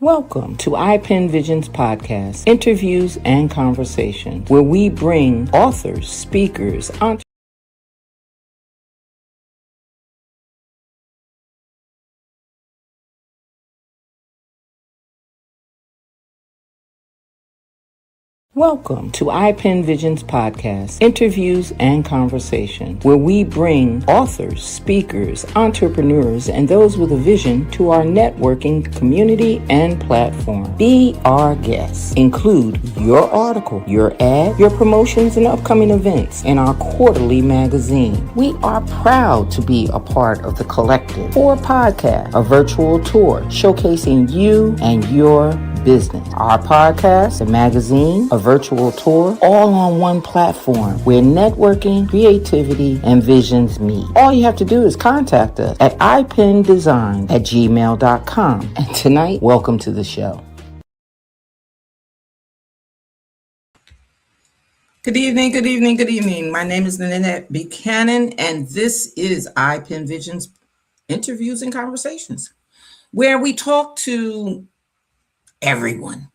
Welcome to iPen Visions Podcast, interviews and conversations, where we bring authors, speakers, entrepreneurs. Welcome to iPen Visions Podcast, interviews and conversations, where we bring authors, speakers, entrepreneurs, and those with a vision to our networking community and platform. Be our guest. Include your article, your ad, your promotions, and upcoming events in our quarterly magazine. We are proud to be a part of the Collective for Podcast, a virtual tour showcasing you and your business. Our podcast, the magazine, a virtual tour, all on one platform where networking, creativity, and visions meet. All you have to do is contact us at ipendesign@gmail.com. And tonight, welcome to the show. Good evening, good evening, good evening. My name is Nanette Buchanan, and this is iPen Visions Interviews and Conversations, where we talk to everyone.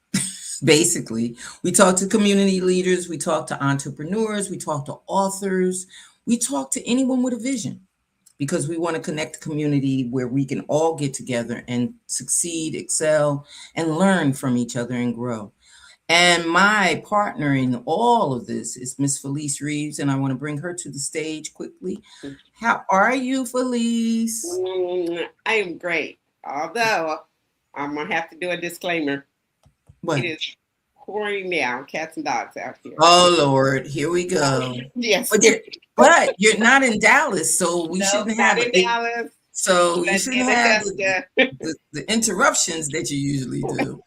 Basically, we talk to community leaders, we talk to entrepreneurs, we talk to authors, we talk to anyone with a vision, because we want to connect the community where we can all get together and succeed, excel, and learn from each other and grow. And my partner in all of this is Miss Phyllis Reeves, and I want to bring her to the stage quickly. How are you, Phyllis? I am great, although I'm going to have to do a disclaimer. What? It is pouring down, cats and dogs out here. Oh, Lord, here we go. Yes. But you're not in Dallas, so we shouldn't have it. Dallas. So you shouldn't have the interruptions that you usually do.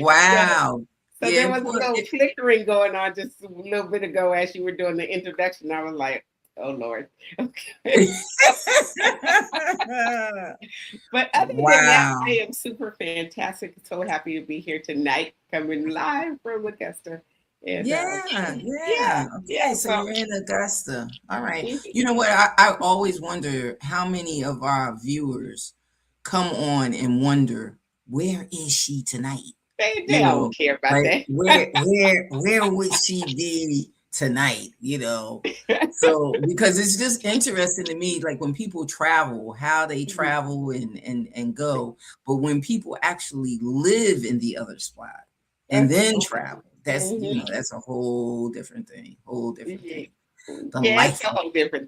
Wow. So there was a little flickering going on just a little bit ago as you were doing the introduction. I was like, oh, Lord. Okay. But other than that, I am super fantastic. So happy to be here tonight, coming live from Augusta. And, Okay, so you're in Augusta. All right. You know what? I always wonder how many of our viewers come on and wonder, where is she tonight? They don't care about that. Where would she be tonight? So because it's just interesting to me, like when people travel, how they travel and go, but when people actually live in the other spot and then travel, that's that's a whole different thing. It's a whole different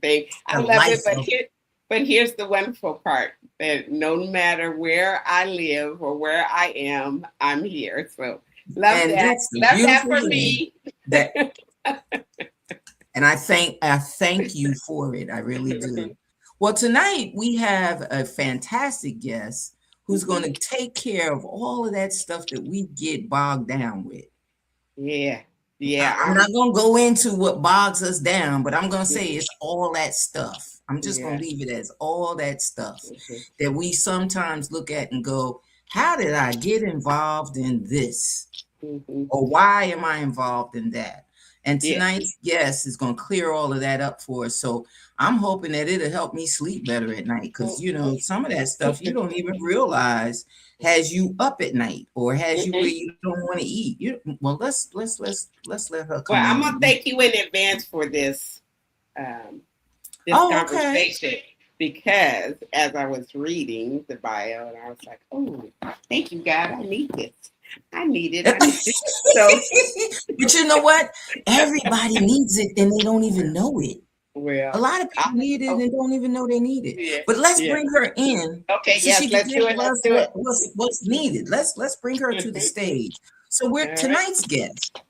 thing. I love it, but here's the wonderful part, that no matter where I live or where I am, I'm here. So love that for me. And I thank you for it. I really do. Well, tonight we have a fantastic guest who's going to take care of all of that stuff that we get bogged down with. Yeah. I'm not going to go into what bogs us down, but I'm going to say it's all that stuff. I'm just going to leave it as all that stuff that we sometimes look at and go, how did I get involved in this? Or why am I involved in that? And tonight's guest is going to clear all of that up for us. So I'm hoping that it'll help me sleep better at night, because, some of that stuff you don't even realize has you up at night or has you where you don't want to eat. Well, let's let her come. Well, I'm going to thank you in advance for this conversation, because as I was reading the bio, and I was like, oh, thank you, God. I need this. So, but you know what? Everybody needs it, and they don't even know it. Well, a lot of people need it and don't even know they need it. Yeah, but let's bring her in. Okay, so let's do it. Let's do it. What's needed? Let's bring her to the stage. So we're tonight's guest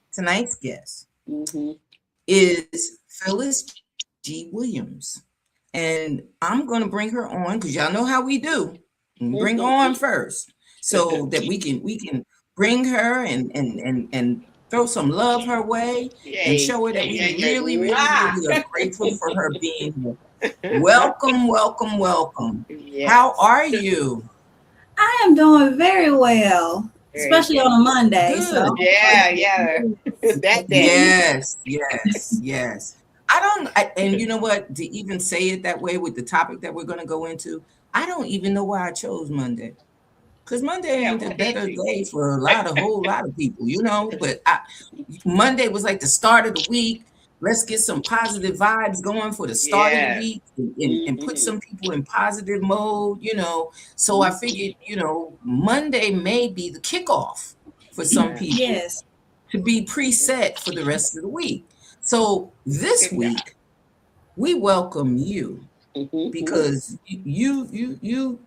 is Phyllis G. Williams, and I'm going to bring her on because y'all know how we do. Bring her on first, so that we can bring her and throw some love her way and show her that we really are grateful for her being here. Welcome. Yes. How are you? I am doing very well, especially on a Monday. Good. So. Yeah. That day. Yes. And you know what? To even say it that way with the topic that we're going to go into, I don't even know why I chose Monday. Because Monday ain't a better day for a whole lot of people, But Monday was like the start of the week. Let's get some positive vibes going for the start of the week and put some people in positive mode, So I figured, Monday may be the kickoff for some people to be preset for the rest of the week. So this week, we welcome you because you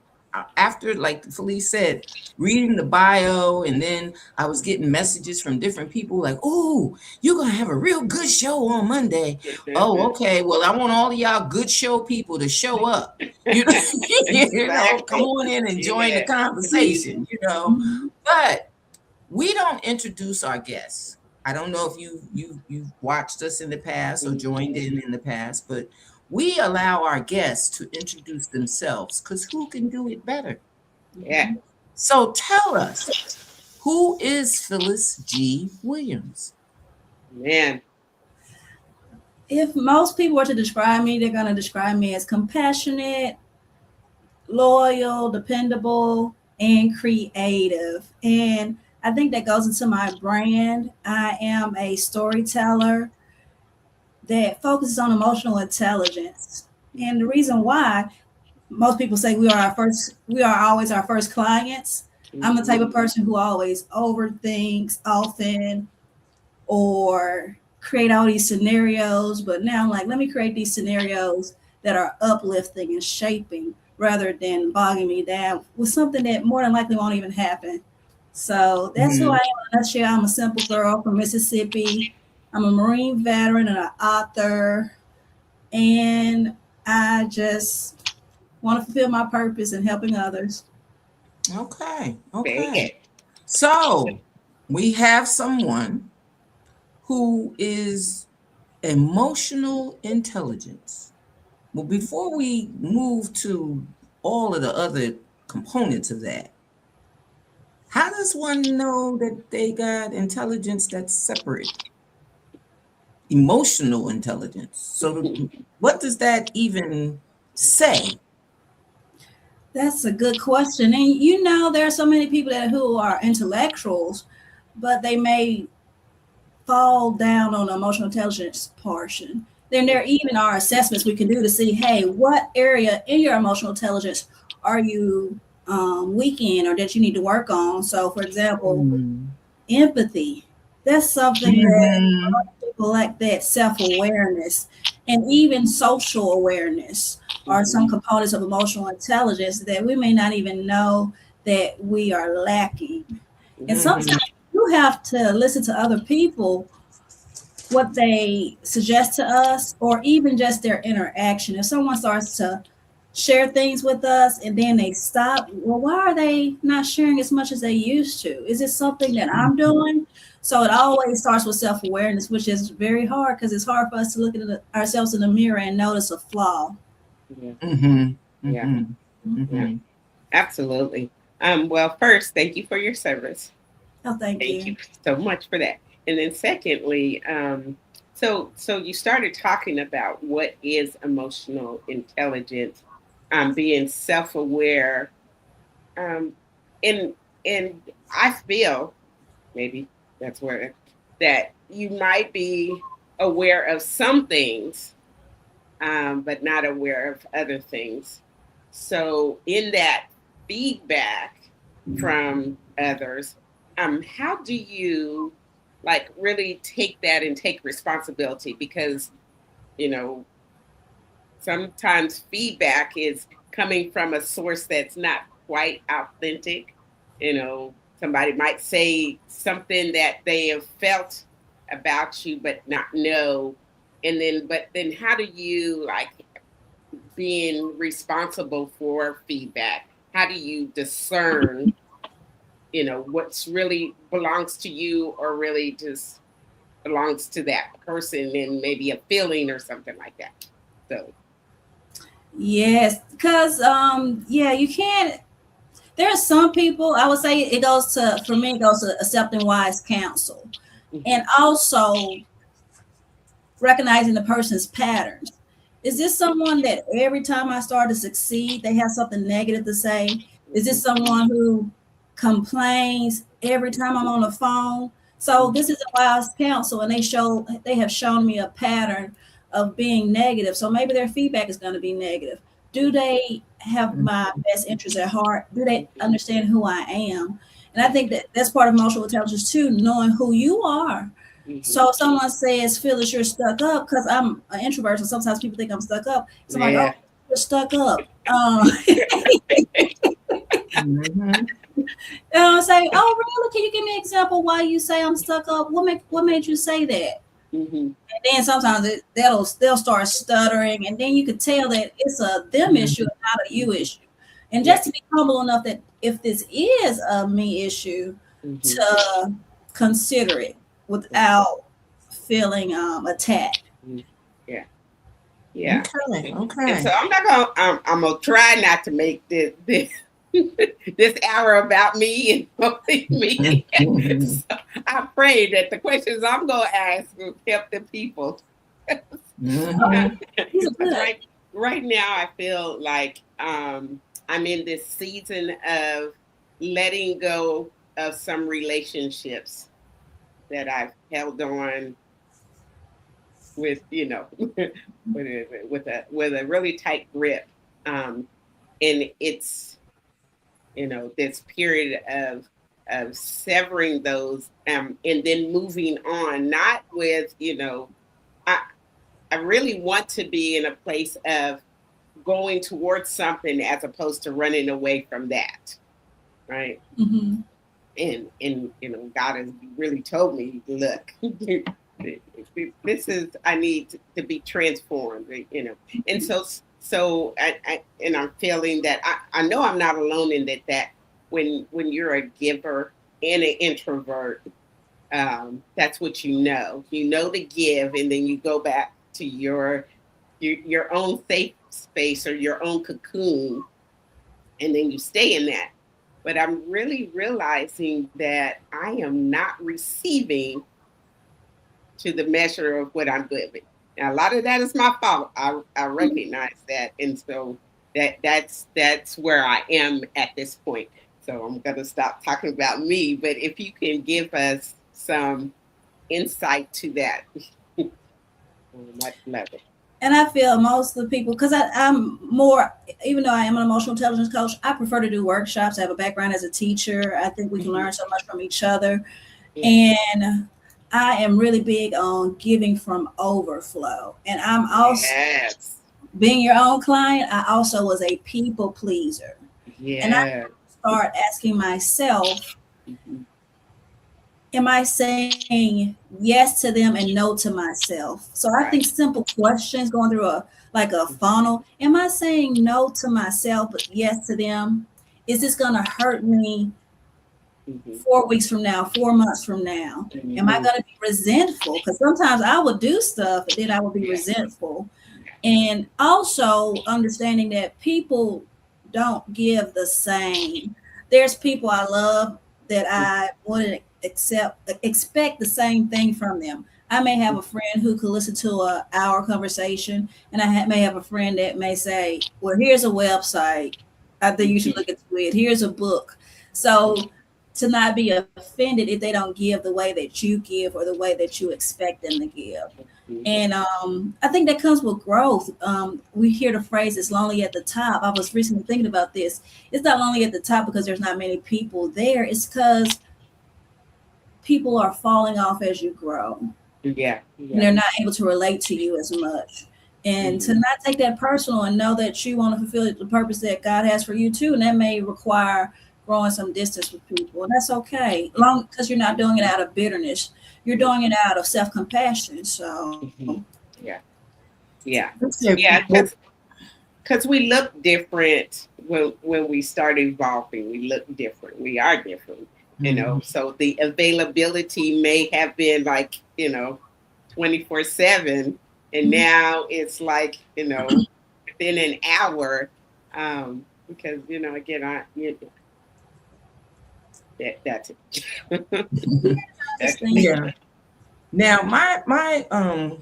after, like Felice said, reading the bio, and then I was getting messages from different people like, "Oh, you're gonna have a real good show on Monday." Oh, okay. Well, I want all of y'all good show people to show up. Come on in and join the conversation. But we don't introduce our guests. I don't know if you've watched us in the past or joined in the past, but we allow our guests to introduce themselves because who can do it better? Yeah. So tell us, who is Phyllis G. Williams? Man. If most people were to describe me, they're going to describe me as compassionate, loyal, dependable, and creative. And I think that goes into my brand. I am a storyteller that focuses on emotional intelligence. And the reason why most people say we are always our first clients. I'm the type of person who always overthinks often or create all these scenarios. But now I'm like, let me create these scenarios that are uplifting and shaping rather than bogging me down with something that more than likely won't even happen. So that's who I am in a nutshell. I'm a simple girl from Mississippi. I'm a Marine veteran and an author. And I just want to fulfill my purpose in helping others. Okay. So we have someone who is emotional intelligence. Well, before we move to all of the other components of that, how does one know that they got intelligence that's separate? Emotional intelligence. So what does that even say? That's a good question. And there are so many people who are intellectuals, but they may fall down on the emotional intelligence portion. Then there even are assessments we can do to see, hey, what area in your emotional intelligence are you weak in or that you need to work on? So, for example, empathy. That's something that people lack, that self-awareness, and even social awareness are some components of emotional intelligence that we may not even know that we are lacking. And sometimes you have to listen to other people, what they suggest to us, or even just their interaction. If someone starts to share things with us and then they stop, well, why are they not sharing as much as they used to? Is it something that I'm doing? So it always starts with self-awareness, which is very hard because it's hard for us to look at ourselves in the mirror and notice a flaw. Yeah. Absolutely. Well, first, thank you for your service. Oh, thank you. Thank you so much for that. And then secondly, so you started talking about what is emotional intelligence, being self-aware. And I feel maybe that's where that you might be aware of some things, but not aware of other things. So in that feedback from others, how do you really take that and take responsibility? Because, sometimes feedback is coming from a source that's not quite authentic. Somebody might say something that they have felt about you, but not know. But then how do you, being responsible for feedback, how do you discern, what's really belongs to you or really just belongs to that person and maybe a feeling or something like that? So. Yes, because, you can't. There are some people, I would say it goes to accepting wise counsel and also recognizing the person's patterns. Is this someone that every time I start to succeed, they have something negative to say? Is this someone who complains every time I'm on the phone? So this is a wise counsel, and they have shown me a pattern of being negative. So maybe their feedback is going to be negative. Do they have my best interest at heart? Do they understand who I am? And I think that that's part of emotional intelligence too, knowing who you are. So if someone says, Phyllis, you're stuck up, because I'm an introvert, so sometimes people think I'm stuck up. So I'm like, oh, you're stuck up. Say, oh, really? Can you give me an example why you say I'm stuck up? What made you say that? And then sometimes they'll start stuttering, and then you could tell that it's a them issue and not a you issue. And just to be humble enough that if this is a me issue, to consider it without feeling attacked. Okay. And so I'm gonna try not to make this this hour about me and only me. So I pray that the questions I'm gonna ask will help the people. Right now, I feel like I'm in this season of letting go of some relationships that I've held on with, with a really tight grip, and it's this period of severing those, and then moving on. Not with I really want to be in a place of going towards something as opposed to running away from that, right? And God has really told me, look, this is, I need to be transformed, and so I'm feeling that I know I'm not alone in that when you're a giver and an introvert, that's what you know to give, and then you go back to your own safe space or your own cocoon, and then you stay in that. But I'm really realizing that I am not receiving to the measure of what I'm giving. Now, a lot of that is my fault. I recognize that. And so that's where I am at this point. So I'm going to stop talking about me. But if you can give us some insight to that, much love it. And I feel most of the people, because I'm more, even though I am an emotional intelligence coach, I prefer to do workshops. I have a background as a teacher. I think we can learn so much from each other. And I am really big on giving from overflow. And I'm also, being your own client, I also was a people pleaser. And I start asking myself, am I saying yes to them and no to myself? So I think simple questions going through a funnel. Am I saying no to myself but yes to them? Is this going to hurt me 4 weeks from now, 4 months from now? Am I going to be resentful? Because sometimes I would do stuff and then I would be resentful. And also understanding that people don't give the same. There's people I love that I wouldn't expect the same thing from them. I may have a friend who could listen to an hour conversation, and I may have a friend that may say, well, here's a website, I think you should look into it, here's a book. So to not be offended if they don't give the way that you give or the way that you expect them to give. And I think that comes with growth. We hear the phrase, it's lonely at the top. I was recently thinking about this. It's not lonely at the top because there's not many people there. It's because people are falling off as you grow. And they're not able to relate to you as much. And to not take that personal and know that you want to fulfill the purpose that God has for you too. And that may require growing some distance with people. And that's okay. Long because you're not doing it out of bitterness. You're doing it out of self-compassion. So because we look different when we start evolving. We look different. We are different. So the availability may have been 24/7, and now it's within an hour, because again that's it. Now my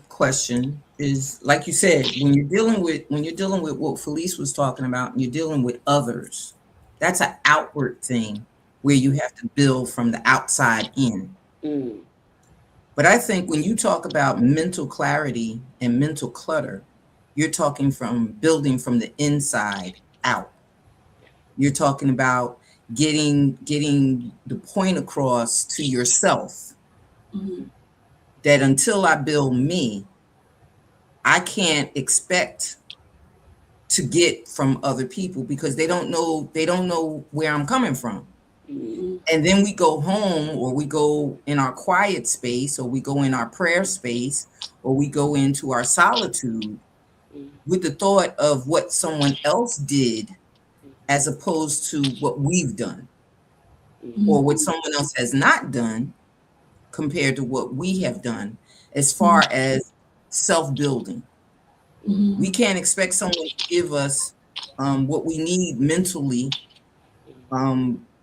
question is like you said, when you're dealing with what Phyllis was talking about, and you're dealing with others, that's an outward thing where you have to build from the outside in. But I think when you talk about mental clarity and mental clutter, you're talking from building from the inside out. You're talking about getting the point across to yourself that until I build me, I can't expect to get from other people because they don't know where I'm coming from. And then we go home, or we go in our quiet space, or we go in our prayer space, or we go into our solitude with the thought of what someone else did as opposed to what we've done, or what someone else has not done compared to what we have done as far as self-building. We can't expect someone to give us what we need mentally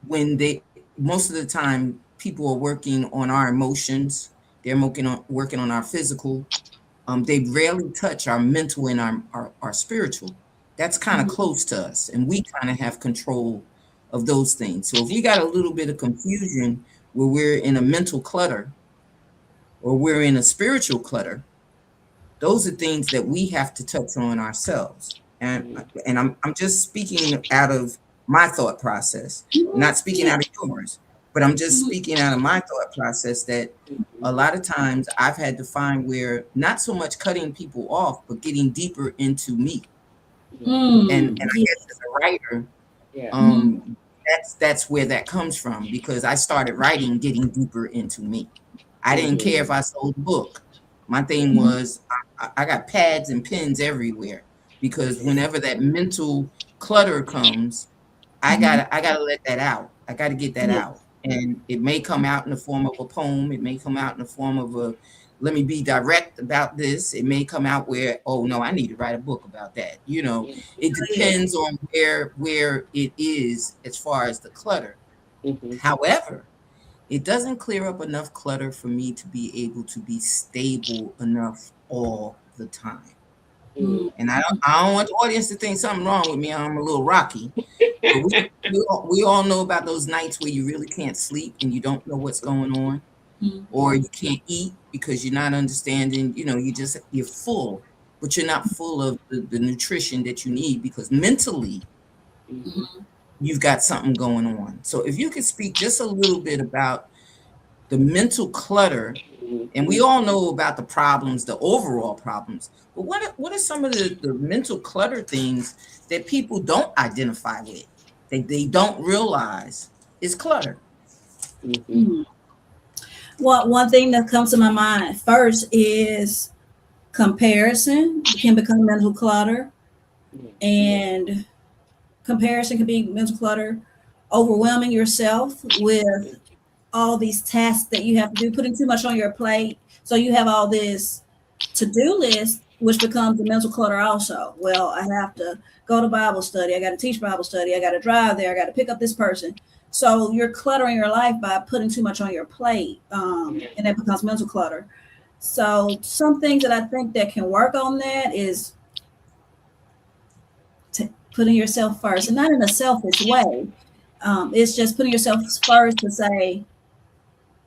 when most of the time people are working on our emotions, they're working on our physical. They rarely touch our mental and our spiritual. That's kind of close to us, and we kind of have control of those things. So if we got a little bit of confusion where we're in a mental clutter or we're in a spiritual clutter, those are things that we have to touch on ourselves. And I'm just speaking out of my thought process, not speaking out of yours, but I'm just speaking out of my thought process that a lot of times I've had to find where not so much cutting people off, but getting deeper into me. And I guess as a writer, that's where that comes from, because I started writing getting deeper into me. I didn't care if I sold a book. My thing was I got pads and pens everywhere, because whenever that mental clutter comes, I gotta let that out. I gotta get that out. And it may come out in the form of a poem. It may come out in the form of let me be direct about this. It may come out where, oh no, I need to write a book about that. It depends on where it is as far as the clutter. However, it doesn't clear up enough clutter for me to be able to be stable enough all the time. And I don't want the audience to think something wrong with me. I'm a little rocky. But we all know about those nights where you really can't sleep and you don't know what's going on, or you can't eat because you're not understanding. You're full, but you're not full of the nutrition that you need, because mentally you've got something going on. So if you could speak just a little bit about the mental clutter, and we all know about the problems, the overall problems, but what are some of the mental clutter things that people don't identify with, that they don't realize is clutter? Well, one thing that comes to my mind first is comparison can become mental clutter, and comparison can be mental clutter, overwhelming yourself with all these tasks that you have to do, putting too much on your plate. So you have all this to-do list, which becomes a mental clutter also. Well, I have to go to Bible study. I got to teach Bible study. I got to drive there. I got to pick up this person. So you're cluttering your life by putting too much on your plate, and that becomes mental clutter. So some things that I think that can work on that is putting yourself first, and not in a selfish way. It's just putting yourself first to say,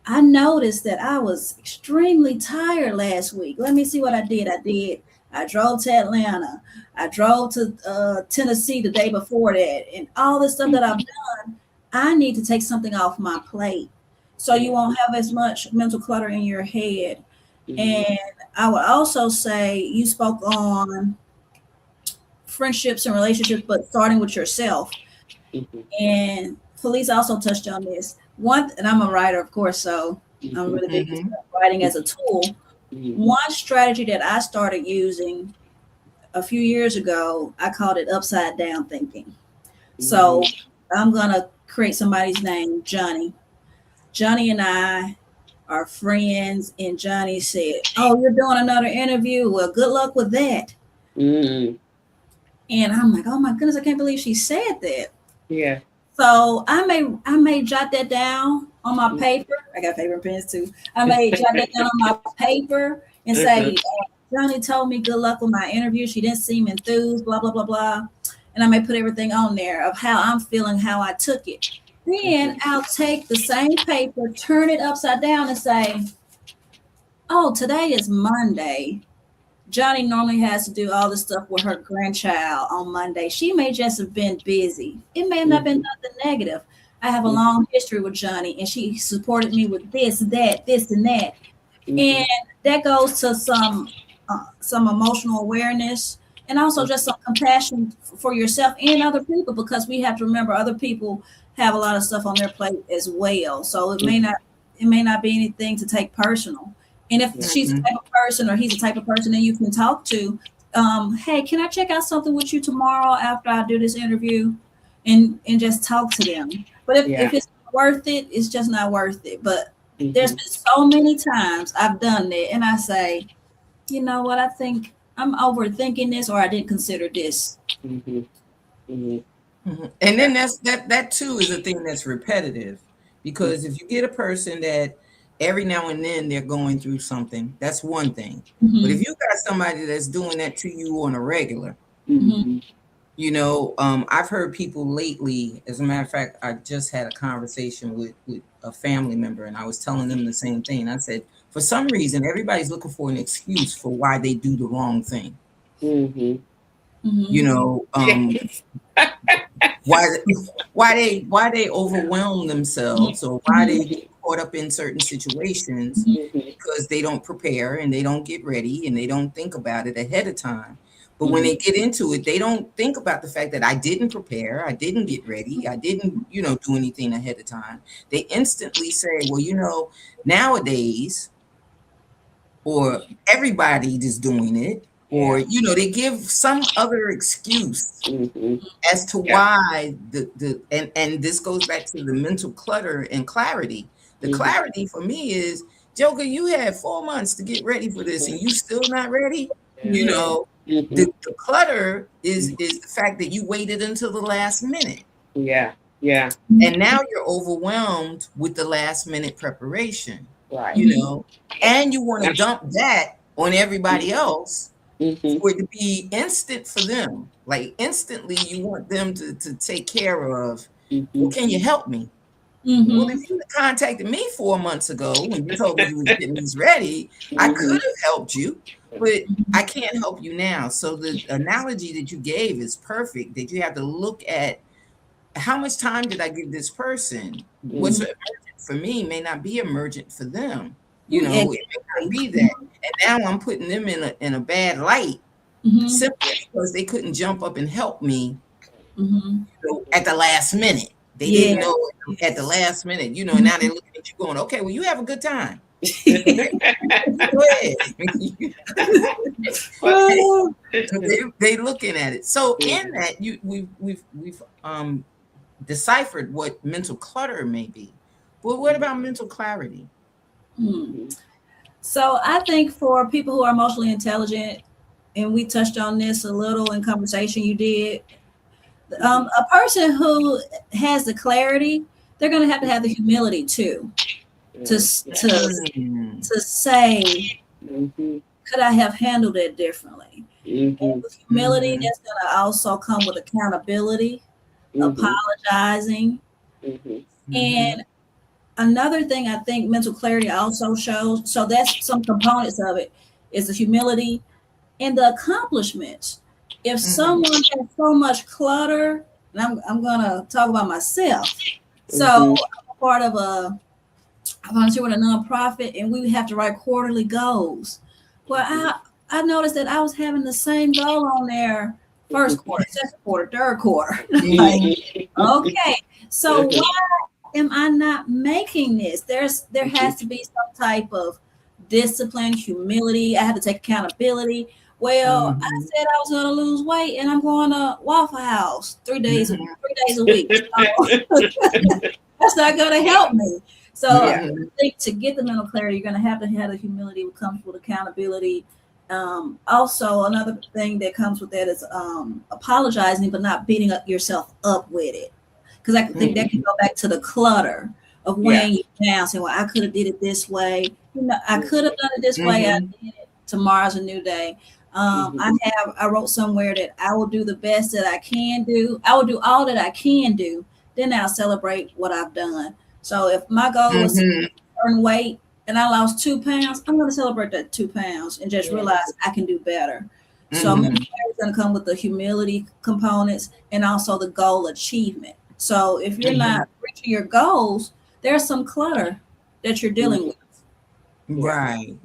I noticed that I was extremely tired last week. Let me see what I did. I drove to Atlanta. I drove to Tennessee the day before that, and all this stuff that I've done. I need to take something off my plate so you won't have as much mental clutter in your head. And I would also say, you spoke on friendships and relationships, but starting with yourself. And Phyllis also touched on this. And I'm a writer, of course, so I'm really big into writing as a tool. One strategy that I started using a few years ago, I called it upside down thinking. So I'm going to create somebody's name, Johnny. Johnny and I are friends, and Johnny said, oh, you're doing another interview? Well, good luck with that. And I'm like, oh my goodness, I can't believe she said that. Yeah. So I may jot that down on my paper. I got paper and pens too. I may jot that down on my paper and say, Johnny told me good luck with my interview. She didn't seem enthused, blah, blah, blah, blah. And I may put everything on there of how I'm feeling, how I took it. Then I'll take the same paper, turn it upside down and say, oh, today is Monday. Johnny normally has to do all this stuff with her grandchild on Monday. She may just have been busy. It may have not been nothing negative. I have a long history with Johnny, and she supported me with this, that, this, and that. And that goes to some emotional awareness, and also just some compassion for yourself and other people, because we have to remember other people have a lot of stuff on their plate as well. So it may not be anything to take personal. And if she's the type of person or he's the type of person that you can talk to, hey, can I check out something with you tomorrow after I do this interview, and just talk to them. But if it's worth it, it's just not worth it. But there's been so many times I've done that, and I say, you know what, I think I'm overthinking this, or I didn't consider this. And then that too is a thing that's repetitive, because if you get a person that every now and then they're going through something, that's one thing. But if you got somebody that's doing that to you on a regular, you know, I've heard people lately, as a matter of fact, I just had a conversation with a family member, and I was telling them the same thing. I said, for some reason, everybody's looking for an excuse for why they do the wrong thing. You know, why they overwhelm themselves, or why they get caught up in certain situations, because they don't prepare and they don't get ready and they don't think about it ahead of time. But when they get into it, they don't think about the fact that I didn't prepare, I didn't get ready, I didn't, you know, do anything ahead of time. They instantly say, well, you know, nowadays, or everybody is doing it, or, you know, they give some other excuse as to why and this goes back to the mental clutter and clarity. The clarity for me is, Joker, you had 4 months to get ready for this and you still not ready. You know, the clutter is the fact that you waited until the last minute. And now you're overwhelmed with the last minute preparation. You know, and you want to dump that on everybody else for it to be instant for them. Like instantly you want them to take care of, well, can you help me? Well, if you contacted me 4 months ago when you told me you was getting this ready, I could have helped you, but I can't help you now. So the analogy that you gave is perfect, that you have to look at how much time did I give this person? What's emergent for me may not be emergent for them. You know, it may not be that. And now I'm putting them in a bad light simply because they couldn't jump up and help me you know, at the last minute. They didn't know at the last minute, you know, and now they're looking at you going, okay, well, you have a good time. Go ahead. They looking at it. So in that, we've deciphered what mental clutter may be. But what about mental clarity? So I think for people who are emotionally intelligent, and we touched on this a little in conversation you did, a person who has the clarity, they're going to have the humility too, to say, could I have handled it differently? And with humility, that's going to also come with accountability, apologizing. And another thing I think mental clarity also shows, so that's some components of it, is the humility and the accomplishments. If someone has so much clutter, and I'm gonna talk about myself. So I'm a part of I volunteer with a nonprofit, and we have to write quarterly goals. Well, I noticed that I was having the same goal on there first quarter, second quarter, third quarter. Like, okay, so why am I not making this? There has to be some type of discipline, humility. I have to take accountability. Well, I said I was going to lose weight, and I'm going to Waffle House 3 days a week. So that's not going to help me. So I think to get the mental clarity, you're going to have the humility, which comes with accountability. Also, another thing that comes with that is apologizing, but not beating yourself up with it. Because I think that can go back to the clutter of weighing you down, saying, well, I could have did it this way. You know, I could have done it this way. I did it tomorrow's a new day. I wrote somewhere that I will do the best that I can do. I will do all that I can do. Then I'll celebrate what I've done. So if my goal was to earn weight and I lost 2 pounds, I'm going to celebrate that 2 pounds and just realize I can do better. So it's going to come with the humility components and also the goal achievement. So if you're not reaching your goals, there's some clutter that you're dealing with. Right.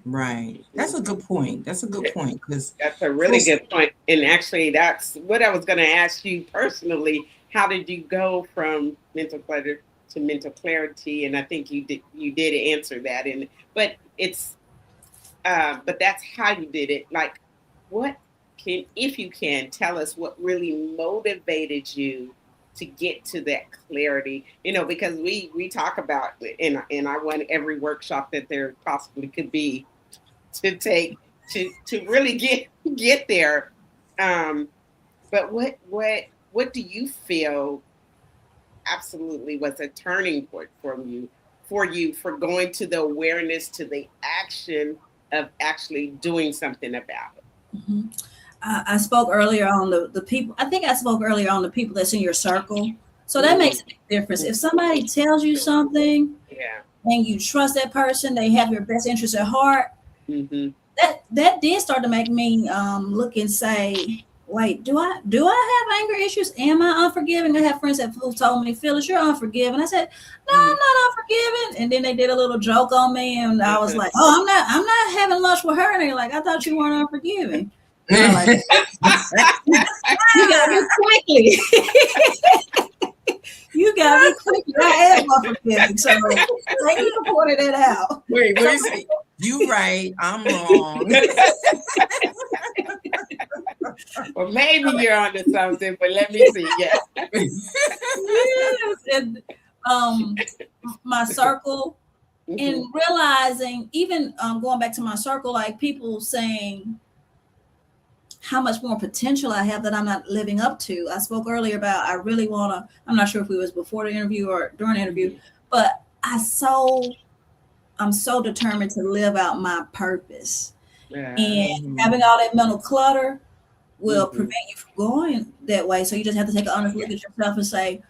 That's a good point. Because that's a really good point. And actually, that's what I was going to ask you personally. How did you go from mental clutter to mental clarity? And I think you did answer that. But that's how you did it. Like, if you can tell us what really motivated you to get to that clarity, because we talk about it, and I want every workshop that there possibly could be to take to really get there. But what do you feel absolutely was a turning point for you going to the awareness, to the action of actually doing something about it? I spoke earlier on the people. I think I spoke earlier on the people that's in your circle. So that makes a big difference. If somebody tells you something, and you trust that person, they have your best interest at heart. That did start to make me look and say, wait, do I have anger issues? Am I unforgiving? I have friends who told me, Phyllis, you're unforgiving. I said, no, I'm not unforgiving. And then they did a little joke on me, and I was like, oh, I'm not having lunch with her. And they're like, I thought you weren't unforgiving. Like, you got me quickly. You got me quickly. I am unforgiving. So thank you for pointing that out. Wait, what is it? You right, I'm wrong. Well, maybe you're onto something, but let me see. Yes. And my circle, and realizing, even going back to my circle, like people saying how much more potential I have that I'm not living up to. I spoke earlier about I really want to, I'm not sure if it was before the interview or during the interview, but I'm so determined to live out my purpose. And having all that mental clutter will prevent you from going that way. So you just have to take an honest look at yourself and say,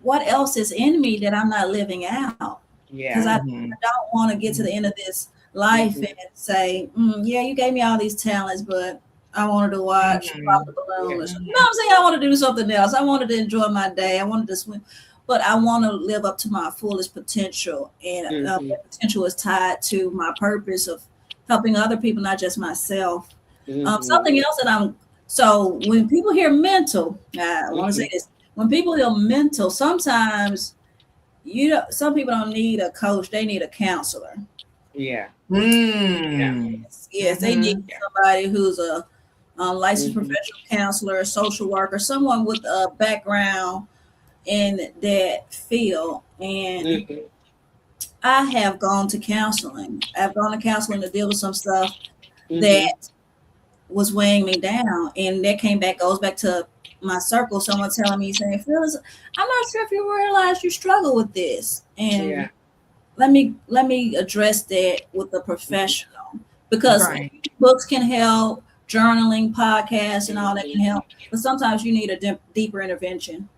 what else is in me that I'm not living out? Because I don't want to get to the end of this life and say, you gave me all these talents, but I wanted to watch Pop the Balloon. You know what I'm saying? I want to do something else. I wanted to enjoy my day. I wanted to swim. But I want to live up to my fullest potential. And that potential is tied to my purpose of helping other people, not just myself. Something else that so when people hear mental, I want to say this, when people hear mental, sometimes some people don't need a coach, they need a counselor. Yes, they need somebody who's a licensed professional counselor, social worker, someone with a background in that field. And I have gone to counseling. I've gone to counseling to deal with some stuff that was weighing me down. And that goes back to my circle, someone telling me, saying, Phyllis, I'm not sure if you realize you struggle with this. And let me address that with a professional, because books can help, journaling, podcasts, and all that can help. But sometimes you need a deeper intervention.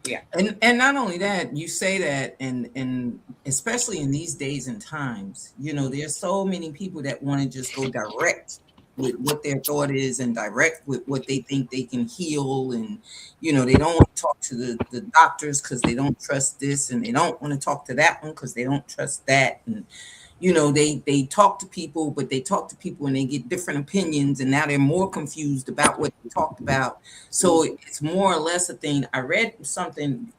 Yeah. And not only that, you say that, and especially in these days and times, there's so many people that want to just go direct with what their thought is and direct with what they think they can heal. And, they don't want to talk to the doctors because they don't trust this, and they don't want to talk to that one because they don't trust that. And, they talk to people, but they talk to people and they get different opinions, and now they're more confused about what they talked about. So it's more or less a thing. I read something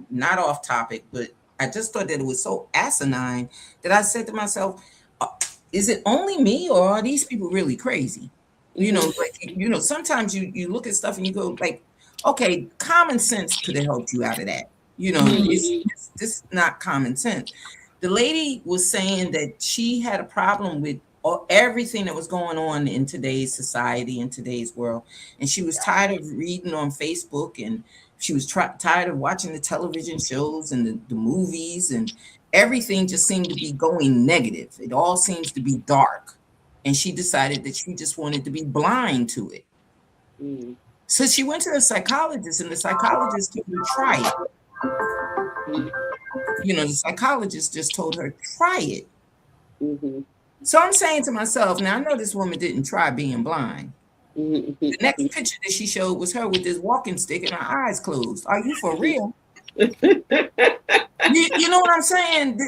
not off topic, but I just thought that it was so asinine that I said to myself, is it only me, or are these people really crazy? Sometimes you look at stuff and you go like, okay, common sense could have helped you out of that. It's just not common sense. The lady was saying that she had a problem with everything that was going on in today's society, in today's world. And she was tired of reading on Facebook, and she was tired of watching the television shows and the movies, and everything just seemed to be going negative. It all seems to be dark. and she decided that she just wanted to be blind to it. Mm-hmm. So she went to a psychologist, and the psychologist told her, try it. Mm-hmm. The psychologist just told her, try it. Mm-hmm. So I'm saying to myself, now I know this woman didn't try being blind. Mm-hmm. The next picture that she showed was her with this walking stick and her eyes closed. Are you for real? You know what I'm saying?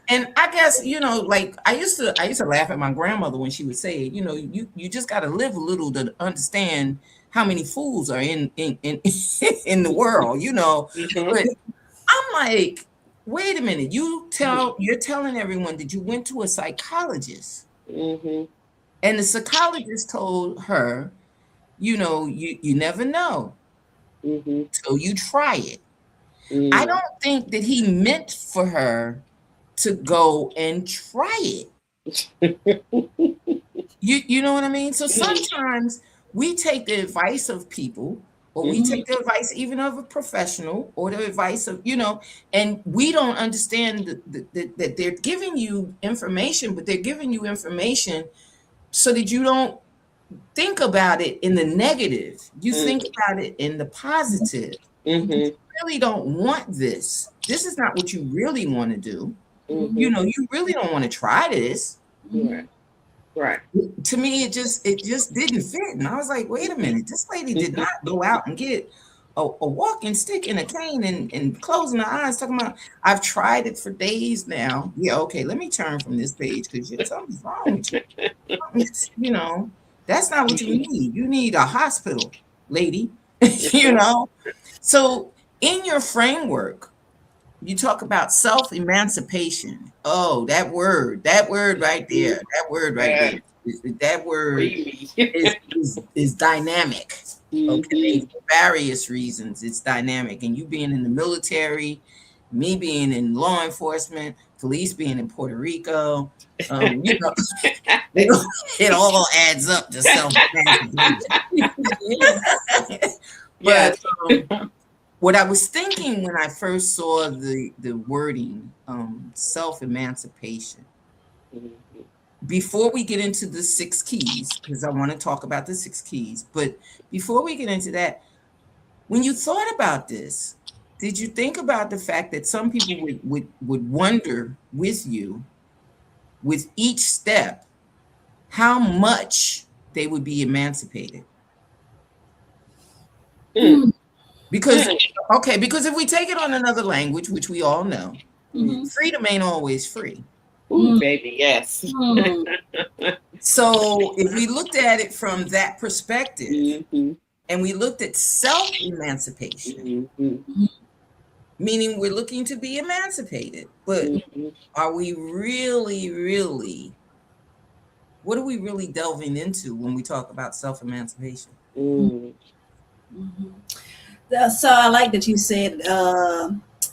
And I guess, like I used to laugh at my grandmother when she would say, you just got to live a little to understand how many fools are in the world, Mm-hmm. But I'm like, wait a minute, you're telling everyone that you went to a psychologist. Mm-hmm. And the psychologist told her, you never know. Mm-hmm. So you try it. Mm-hmm. I don't think that he meant for her to go and try it. You know what I mean? So sometimes we take the advice of people, or we take the advice even of a professional, or the advice of, and we don't understand that they're giving you information, but they're giving you information so that you don't think about it in the negative. You think about it in the positive. Mm-hmm. You really don't want this. This is not what you really want to do. Mm-hmm. You really don't want to try this. Mm-hmm. Right. To me, it just didn't fit. And I was like, wait a minute, this lady did not go out and get a walking stick and a cane and closing her eyes, talking about, I've tried it for days now. Yeah, okay, let me turn from this page because something's wrong with you. That's not what you need. You need a hospital, lady. So in your framework, you talk about self-emancipation. Oh, that word right there. That word right there. That word is dynamic. Okay, for various reasons, it's dynamic. And you being in the military, me being in law enforcement, police being in Puerto Rico, it all adds up to self-emancipation. But what I was thinking when I first saw the wording, self-emancipation, before we get into the 6 keys, because I want to talk about the 6 keys, but before we get into that, when you thought about this, did you think about the fact that some people would wonder with you, with each step, how much they would be emancipated? Because if we take it on another language, which we all know, freedom ain't always free. Ooh, baby, yes. So if we looked at it from that perspective, and we looked at self-emancipation, meaning we're looking to be emancipated, but are we really, what are we really delving into when we talk about self-emancipation? So I like that you said,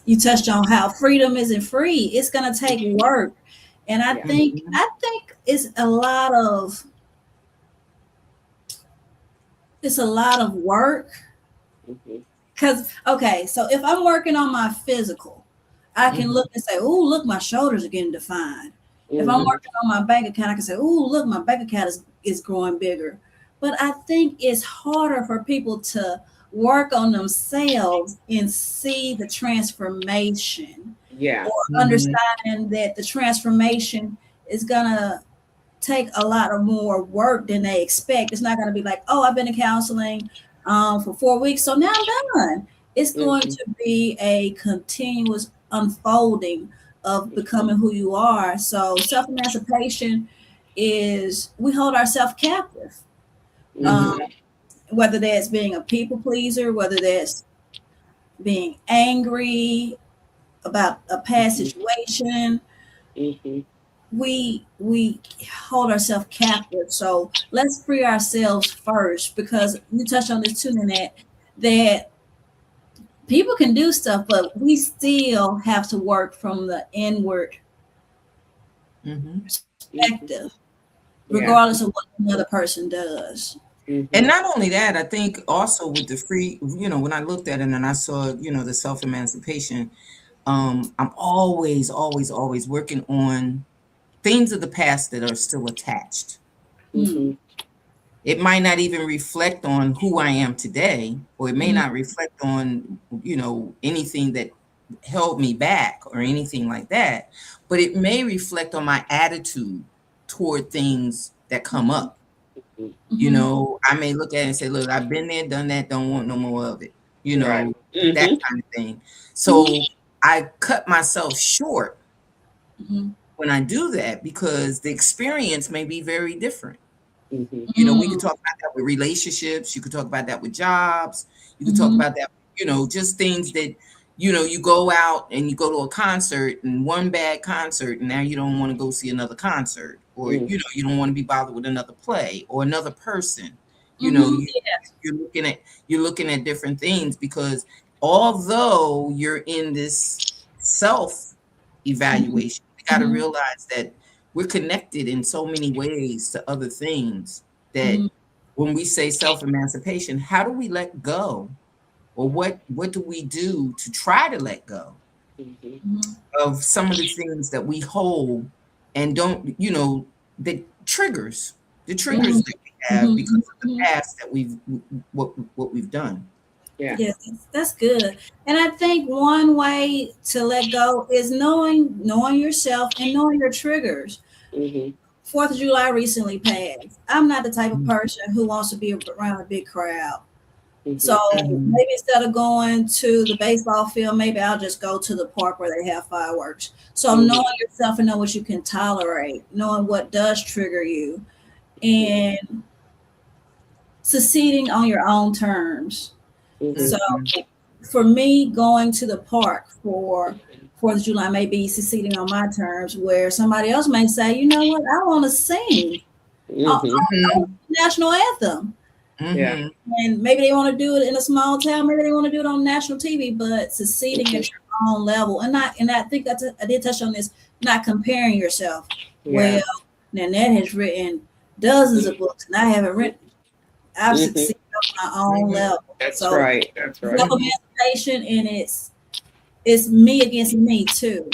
you touched on how freedom isn't free. It's going to take work. And I think it's a lot of work. Because, so if I'm working on my physical, I can look and say, oh, look, my shoulders are getting defined. If I'm working on my bank account, I can say, oh, look, my bank account is growing bigger. But I think it's harder for people to work on themselves and see the transformation. Or understanding that the transformation is gonna take a lot of more work than they expect. It's not gonna be like, oh, I've been in counseling for 4 weeks, so now I'm done. It's going to be a continuous unfolding of becoming who you are. So self-emancipation is, we hold ourselves captive. Whether that's being a people pleaser, whether that's being angry about a past situation, we hold ourselves captive. So let's free ourselves first, because you touched on this too, Nanette, that people can do stuff, but we still have to work from the inward perspective, regardless of what another person does. And not only that, I think also with the free, when I looked at it and I saw, the self-emancipation, I'm always working on things of the past that are still attached. Mm-hmm. It might not even reflect on who I am today, or it may not reflect on, anything that held me back or anything like that, but it may reflect on my attitude toward things that come up. I may look at it and say, look, I've been there, done that, don't want no more of it, Right. that kind of thing. So I cut myself short when I do that, because the experience may be very different. We could talk about that with relationships. You could talk about that with jobs. You could talk about that, just things that, you go out and you go to a concert, and one bad concert, and now you don't want to go see another concert, or, you don't want to be bothered with another play or another person. You're looking at different things, because although you're in this self evaluation, you got to realize that we're connected in so many ways to other things, that when we say self-emancipation, how do we let go? Or what do we do to try to let go of some of the things that we hold and don't, the triggers that we have because of the past that what we've done. Yeah. Yes, that's good. And I think one way to let go is knowing yourself and knowing your triggers. 4th of July recently passed. I'm not the type of person who wants to be around a big crowd. So maybe instead of going to the baseball field, maybe I'll just go to the park where they have fireworks. So knowing yourself and know what you can tolerate, knowing what does trigger you, and succeeding on your own terms. So for me, going to the park for 4th of July may be succeeding on my terms, where somebody else may say, you know what, I want to sing on national anthem. And maybe they want to do it in a small town, maybe they want to do it on national TV, but succeeding at your own level. And I think I did touch on this, not comparing yourself. Well, Nanette has written dozens of books, and I haven't written. I've succeeded on my own level. That's right. Self-emancipation, and it's me against me too.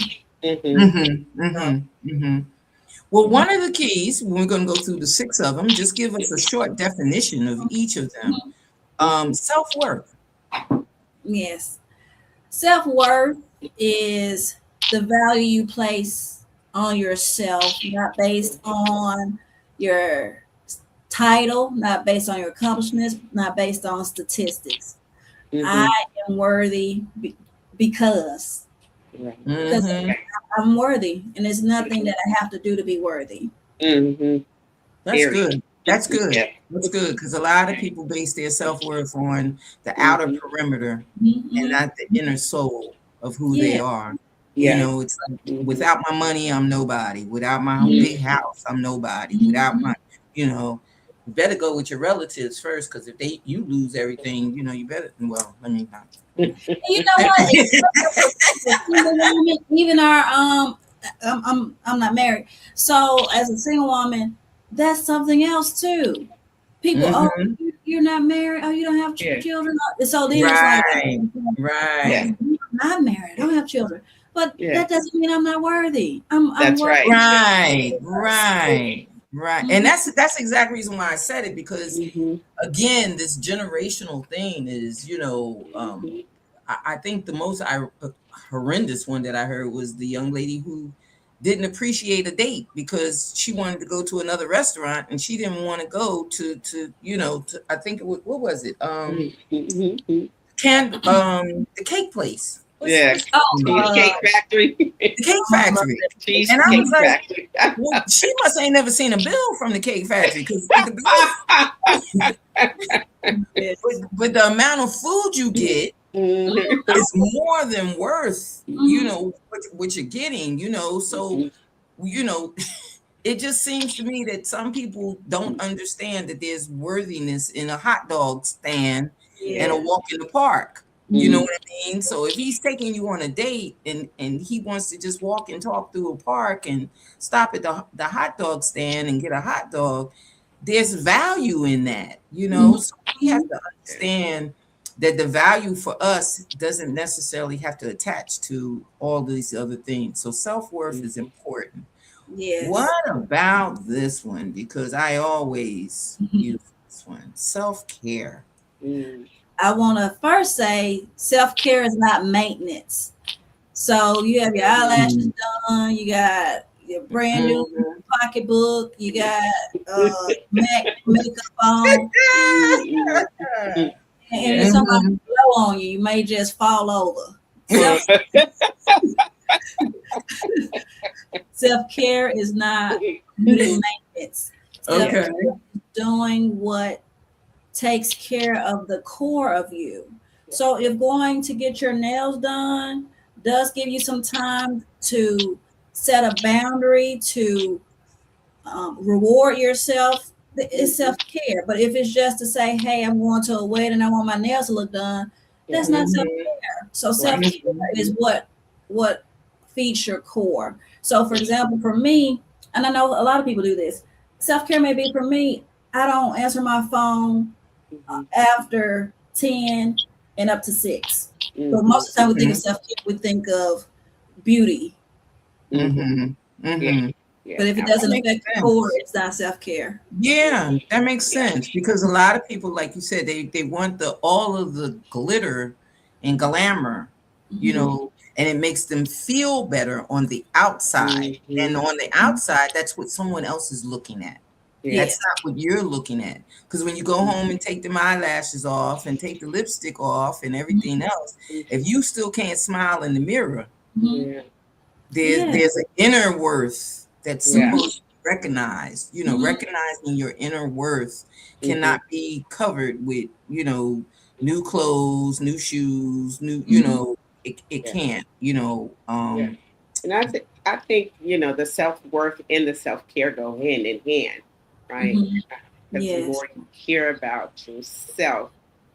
Well, one of the keys, we're going to go through the 6 of them, just give us a short definition of each of them. Self-worth. Yes. Self-worth is the value you place on yourself, not based on your title, not based on your accomplishments, not based on statistics. I am worthy because I'm worthy, and there's nothing that I have to do to be worthy. That's good. That's good. That's good, because a lot of people base their self-worth on the outer perimeter and not the inner soul of who they are. It's like, without my money, I'm nobody. Without my big house, I'm nobody. Without my, you better go with your relatives first, because if you lose everything, you better. Well, let me not. You know what? Even our I'm not married, so as a single woman, that's something else too. People, you're not married. Oh, you don't have children. So then it's like, I'm not married. I don't have children. But that doesn't mean I'm not worthy. I'm worthy. Right. And that's the exact reason why I said it, because again, this generational thing is, I think the most horrendous one that I heard was the young lady who didn't appreciate a date because she wanted to go to another restaurant and she didn't want to go to I think it was, what was it? The cake place. The Cake Factory. The Cake Factory. And I was like, well, she must ain't never seen a bill from the Cake Factory, because but the amount of food you get is more than worth, what you're getting, so, it just seems to me that some people don't understand that there's worthiness in a hot dog stand and a walk in the park. You know what I mean? So if he's taking you on a date and he wants to just walk and talk through a park and stop at the hot dog stand and get a hot dog, there's value in that, So we have to understand that the value for us doesn't necessarily have to attach to all these other things. So self-worth is important. Yes. What about this one? Because I always use this one. Self-care. I want to first say self-care is not maintenance. So you have your eyelashes done, you got your brand new pocketbook, you got makeup on, and if somebody blow on you, you may just fall over. Self-care is not maintenance. Okay. Doing what takes care of the core of you. So if going to get your nails done does give you some time to set a boundary to reward yourself, it's self-care. But if it's just to say, hey, I'm going to a wedding, I want my nails to look done, that's not self-care. So self-care is what feeds your core. So for example, for me, and I know a lot of people do this, self-care may be for me, I don't answer my phone after 10 and up to 6. But most of the time we think of self-care, we think of beauty. But if it doesn't affect the core, it's not self-care. Yeah, that makes sense, because a lot of people, like you said, they want all of the glitter and glamour, you know, and it makes them feel better on the outside. And on the outside, that's what someone else is looking at. That's not what you're looking at. Because when you go home and take them eyelashes off and take the lipstick off and everything else, if you still can't smile in the mirror, there's an inner worth that's supposed to be recognized. You know, recognizing your inner worth cannot be covered with, you know, new clothes, new shoes, new, you know, it can't, you know. And I think, you know, the self-worth and the self-care go hand in hand, right? Because the more you care about yourself,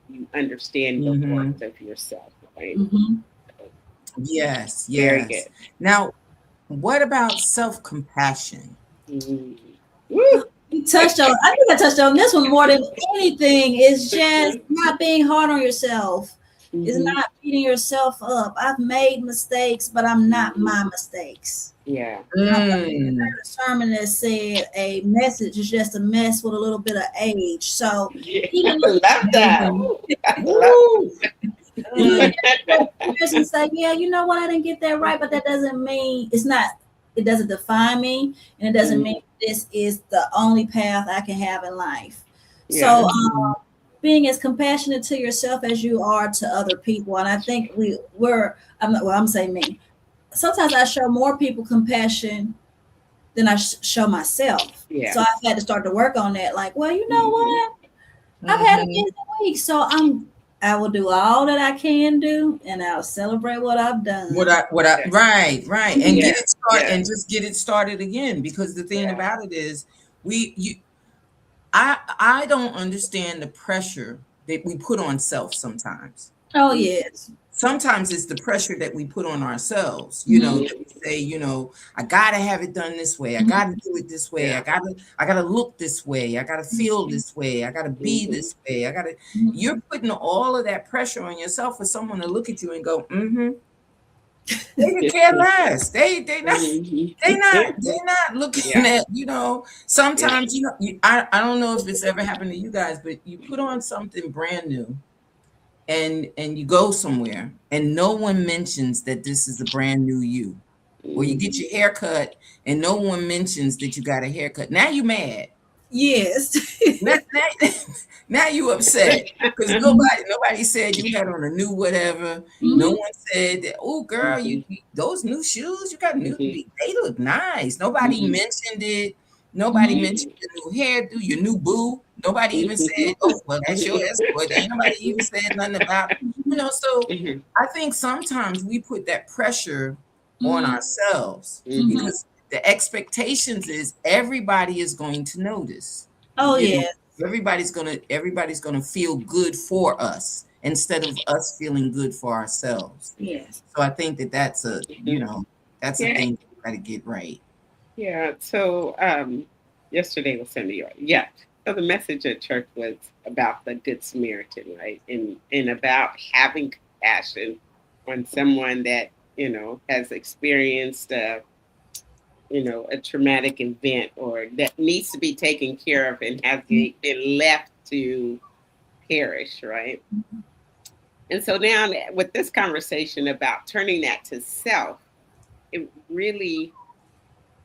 you understand the worth of yourself, right? Yes, Very good. Now, what about self-compassion? You touched on, I think I touched on this one more than anything. It's just not being hard on yourself. It's not beating yourself up. I've made mistakes, but I'm not my mistakes. Yeah. I heard a sermon that said a message is just a mess with a little bit of age. So even love that. And say, yeah, you know what, I didn't get that right, but that doesn't mean it doesn't define me, and it doesn't mean this is the only path I can have in life. So being as compassionate to yourself as you are to other people. And I think I'm saying me. Sometimes I show more people compassion than I show myself. So I've had to start to work on that. Like, well, you know what? I've had a busy week, so I will do all that I can do, and I'll celebrate what I've done. Right. And get it started, and just get it started again. Because the thing about it is, I don't understand the pressure that we put on self sometimes. Oh, yes. Sometimes it's the pressure that we put on ourselves, you know, that we say, you know, I gotta have it done this way. I gotta do it this way. I gotta look this way. I gotta feel this way. I gotta be this way. You're putting all of that pressure on yourself for someone to look at you and go, They could care less. They're not looking at, you know. Sometimes, you know, I don't know if it's ever happened to you guys, but you put on something brand new and you go somewhere and no one mentions that this is a brand new you. Or you get your hair cut and no one mentions that you got a haircut. Now you mad. Yes. Now you upset because nobody said you had on a new whatever. No one said that, oh girl, you those new shoes, you got new, they look nice. Nobody mentioned it. Nobody mentioned your new hairdo, your new boo. Nobody even said, oh, well, that's your escort. Nobody even said nothing about, you know, so I think sometimes we put that pressure on ourselves because the expectations is everybody is going to notice. Oh, yeah. Everybody's gonna feel good for us instead of us feeling good for ourselves. Yes. So I think that's a, you know, that's a thing you gotta get right. Yeah. So yesterday was Sunday. Yeah. So the message at church was about the Good Samaritan, right? And about having compassion on someone that, you know, has experienced a traumatic event or that needs to be taken care of and has been left to perish, right? And so now with this conversation about turning that to self, it really,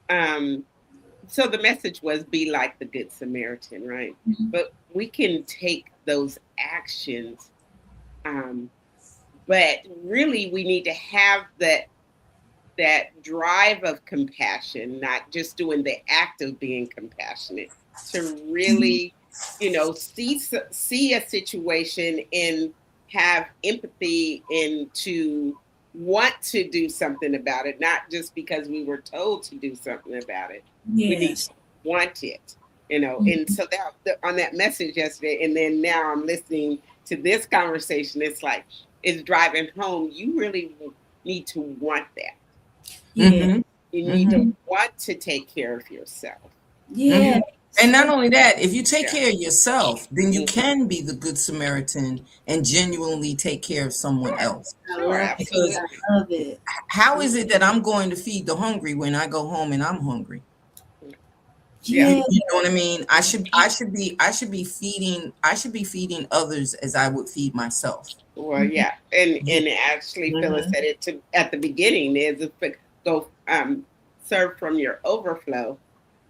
so the message was be like the Good Samaritan, right? But we can take those actions, but really we need to have that drive of compassion, not just doing the act of being compassionate, to really, see a situation and have empathy and to want to do something about it, not just because we were told to do something about it. Yes. We need to want it, And so that on that message yesterday, and then now I'm listening to this conversation, it's driving home. You really need to want that. Yeah. You need to want to take care of yourself. Yeah. And not only that, if you take care of yourself, then you can be the Good Samaritan and genuinely take care of someone else. Because I love it. How is it that I'm going to feed the hungry when I go home and I'm hungry? Yeah. You know what I mean? I should be feeding others as I would feed myself. Well, yeah, and actually, Phyllis said it at the beginning. Is go serve from your overflow.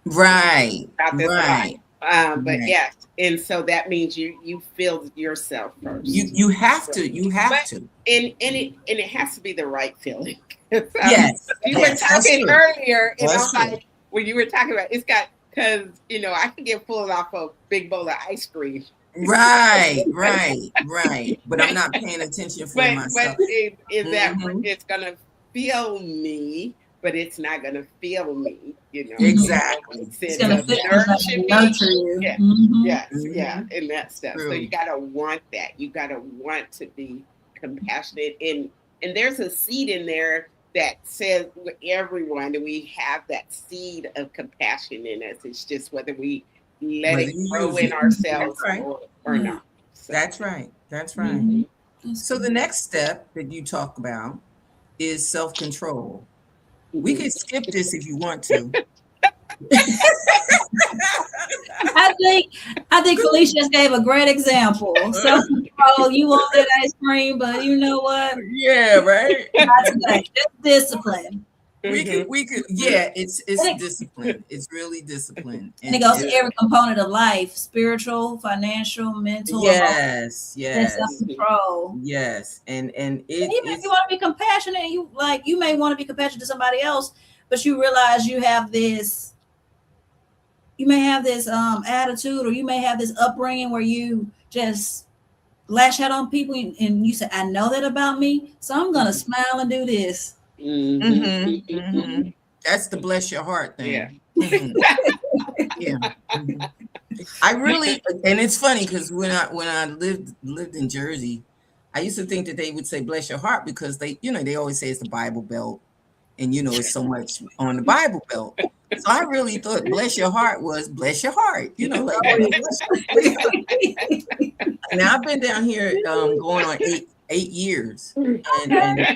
Right. But yes, and so that means you fill yourself first. You have to. And it has to be the right feeling. Yes. You were talking earlier, and I'm like, when you were talking about it's got, because I can get full off a big bowl of ice cream. Right. But I'm not paying attention for myself. But it's gonna feel me, but it's not gonna feel me, Exactly. It's gonna nurture you. Yeah, and that stuff. True. So you gotta want that. You gotta want to be compassionate, and there's a seed in there that says everyone, and we have that seed of compassion in us. It's just whether we let it grow in ourselves or not. So. That's right. Mm-hmm. So the next step that you talk about is self-control. We can skip this if you want to. I think Felicia just gave a great example. Self-control, you want that ice cream, but you know what? Yeah, right. It's discipline. We could, yeah, it's discipline. It's really discipline. And it goes to every component of life: spiritual, financial, mental. Yes. Self-control. Yes. And even if you want to be compassionate, you may want to be compassionate to somebody else, but you realize you may have this attitude, or you may have this upbringing where you just lash out on people, and you say, I know that about me, so I'm gonna smile and do this. That's the bless your heart thing. Yeah. I really, and it's funny because when I lived in Jersey, I used to think that they would say bless your heart because they always say it's the Bible Belt, and it's so much on the Bible Belt. So I really thought bless your heart was bless your heart. Now I've been down here going on eight years, and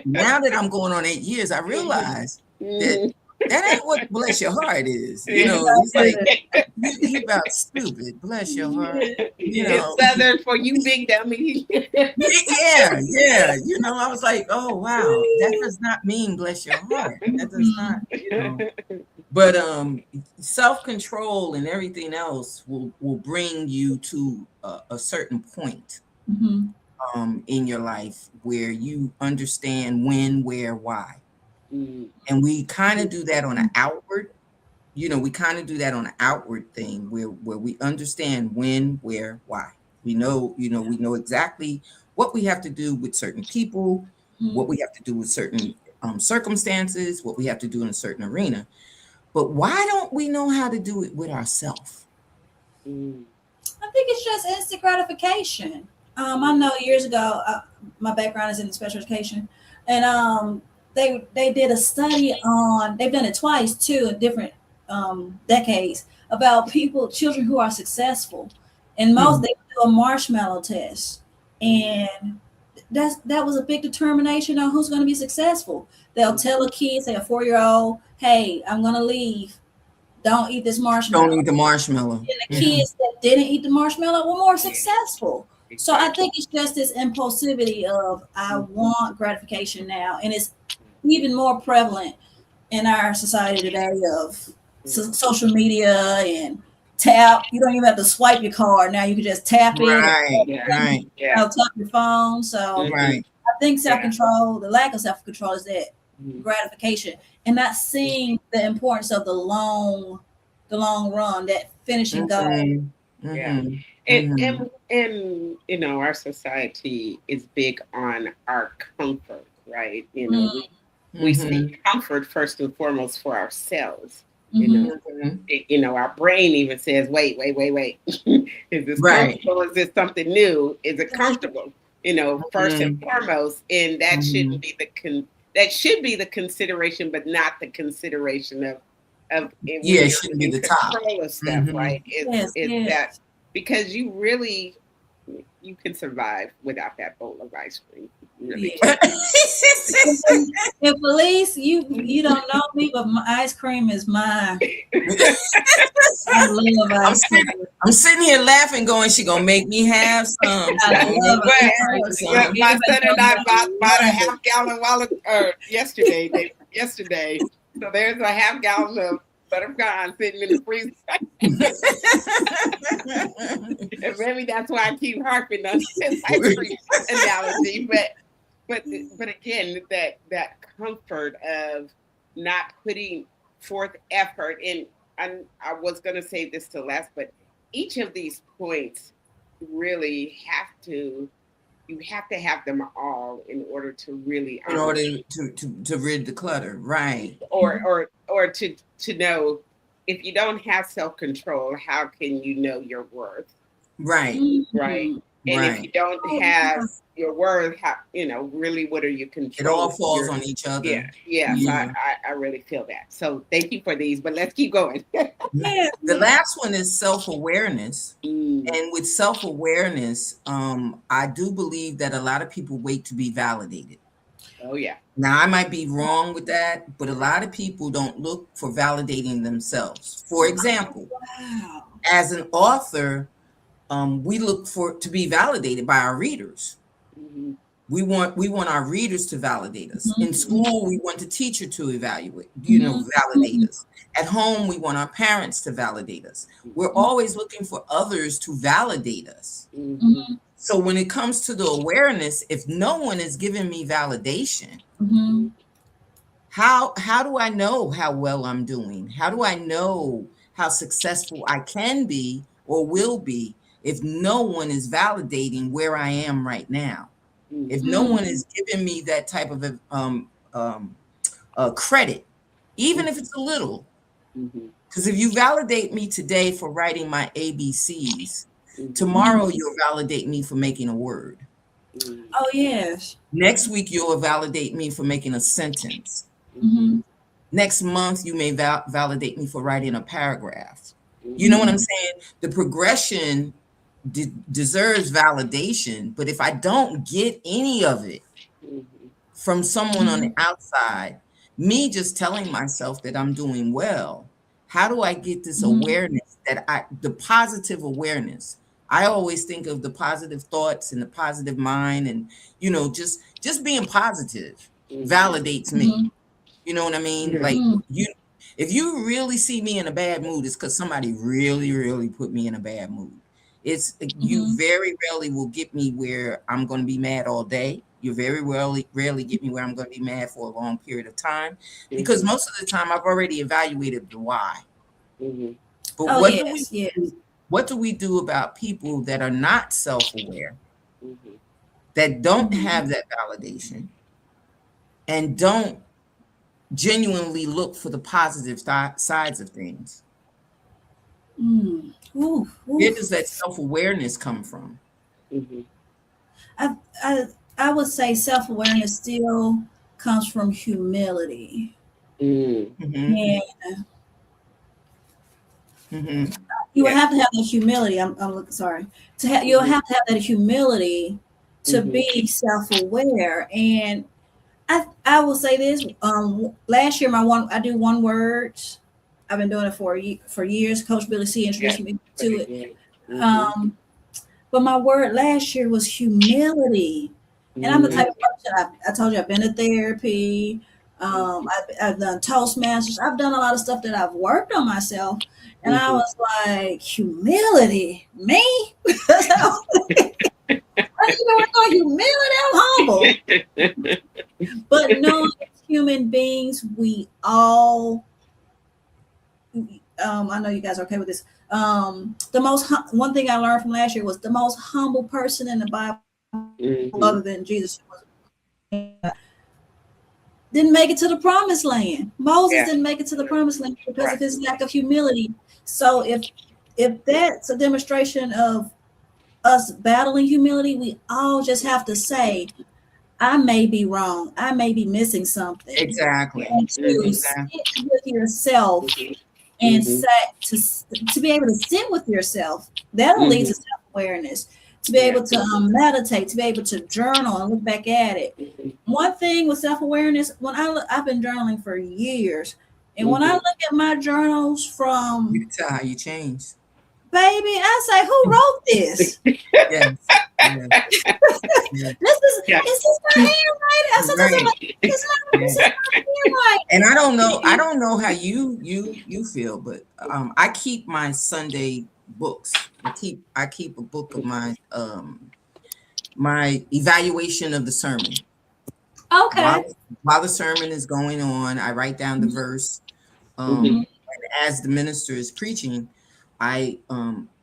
now that I'm going on 8 years, I realize that ain't what bless your heart is. It's like you about stupid. Bless your heart. It's Southern for you, big dummy. Yeah. I was like, oh wow, that does not mean bless your heart. That does not. But self-control and everything else will bring you to a certain point. In your life where you understand when, where, why. And we kind of do that on an outward, we kind of do that on an outward thing where we understand when, where, why. We know exactly what we have to do with certain people, what we have to do with certain circumstances, what we have to do in a certain arena. But why don't we know how to do it with ourselves? I think it's just instant gratification. I know years ago, my background is in special education, and they did a study on, they've done it twice too in different decades, about children who are successful, and most they do a marshmallow test, and that was a big determination on who's going to be successful. They'll tell a kid, say a 4-year-old, hey, I'm going to leave. Don't eat this marshmallow. Don't eat the marshmallow. And the kids that didn't eat the marshmallow were more successful. So I think it's just this impulsivity of I want gratification now. And it's even more prevalent in our society today of social media and tap. You don't even have to swipe your card. Now you can just tap it. Right. Tap your phone. So I think self-control, the lack of self-control is that gratification and not seeing the importance of the long run, that finishing goal. And you know, our society is big on our comfort, right? You know, we seek comfort first and foremost for ourselves. You know, our brain even says, wait. Is this comfortable? Is this something new? Is it comfortable? You know, first and foremost, and that shouldn't be that should be the consideration, but not the consideration of it shouldn't be the top of stuff, right? It's that, because you can survive without that bowl of ice cream. Really. And Phyllis, you don't know me, but my ice cream is mine. I love ice cream. I'm sitting here laughing, going, she gonna make me have some. My son and I bought a half gallon yesterday. So there's a half gallon of butterpecan sitting in the freezer. And maybe that's why I keep harping on this ice cream analogy. But again, that comfort of not putting forth effort. And I was going to say this to last, but each of these points really you have to have them all in order to really to rid the clutter, right? Or to know, if you don't have self-control, how can you know your worth? Right. And if you don't have your worth, how, you know, really, what are you controlling? It all falls on each other. I really feel that. So thank you for these, but let's keep going. The last one is self-awareness. And with self-awareness, I do believe that a lot of people wait to be validated. Oh, yeah. Now, I might be wrong with that, but a lot of people don't look for validating themselves. For example, as an author, we look to be validated by our readers. We want our readers to validate us. In school, we want the teacher to validate us. At home, we want our parents to validate us. We're always looking for others to validate us. So when it comes to the awareness, if no one is giving me validation, how do I know how well I'm doing? How do I know how successful I can be or will be if no one is validating where I am right now? If no one is giving me that type of credit, even if it's a little, because if you validate me today for writing my ABCs, tomorrow you'll validate me for making a word. Oh, yes. Next week, you'll validate me for making a sentence. Next month, you may validate me for writing a paragraph. You know what I'm saying? The progression deserves validation, but if I don't get any of it from someone on the outside, me just telling myself that I'm doing well, how do I get this awareness the positive awareness? I always think of the positive thoughts and the positive mind, and just being positive validates me. You know what I mean? Like if you really see me in a bad mood, it's because somebody really, really put me in a bad mood. It's you very rarely will get me where I'm going to be mad all day. You very rarely get me where I'm going to be mad for a long period of time, because most of the time I've already evaluated the why. But what do we do about people that are not self-aware, that don't have that validation, and don't genuinely look for the positive sides of things? Where does that self-awareness come from? I would say self-awareness still comes from humility. You will have to have the humility. You'll have to have that humility to be self-aware. And I will say this, last year I do one word. I've been doing it for years. Coach Billy C introduced me to it. But my word last year was humility. And I'm the type of person, I told you I've been to therapy. I've done Toastmasters. I've done a lot of stuff that I've worked on myself. And I was like, humility, me? I didn't work on humility, I'm humble. But no, as human beings, we all, I know you guys are okay with this. One thing I learned from last year was the most humble person in the Bible, other than Jesus, didn't make it to the promised land. Moses didn't make it to the promised land because of his lack of humility. So if that's a demonstration of us battling humility, we all just have to say, I may be wrong. I may be missing something. Exactly. And to sit with yourself and to be able to sit with yourself, that'll lead to self-awareness. To be able to meditate, to be able to journal and look back at it. One thing with self-awareness, I've been journaling for years, and when I look at my journals from, you can tell how you changed. Baby, I say, who wrote this? Yes. This is my handwriting. I said, this is my handwriting. And I don't know how you feel, but I keep my Sunday books. I keep a book of my my evaluation of the sermon. Okay. While the sermon is going on, I write down the verse. And as the minister is preaching, I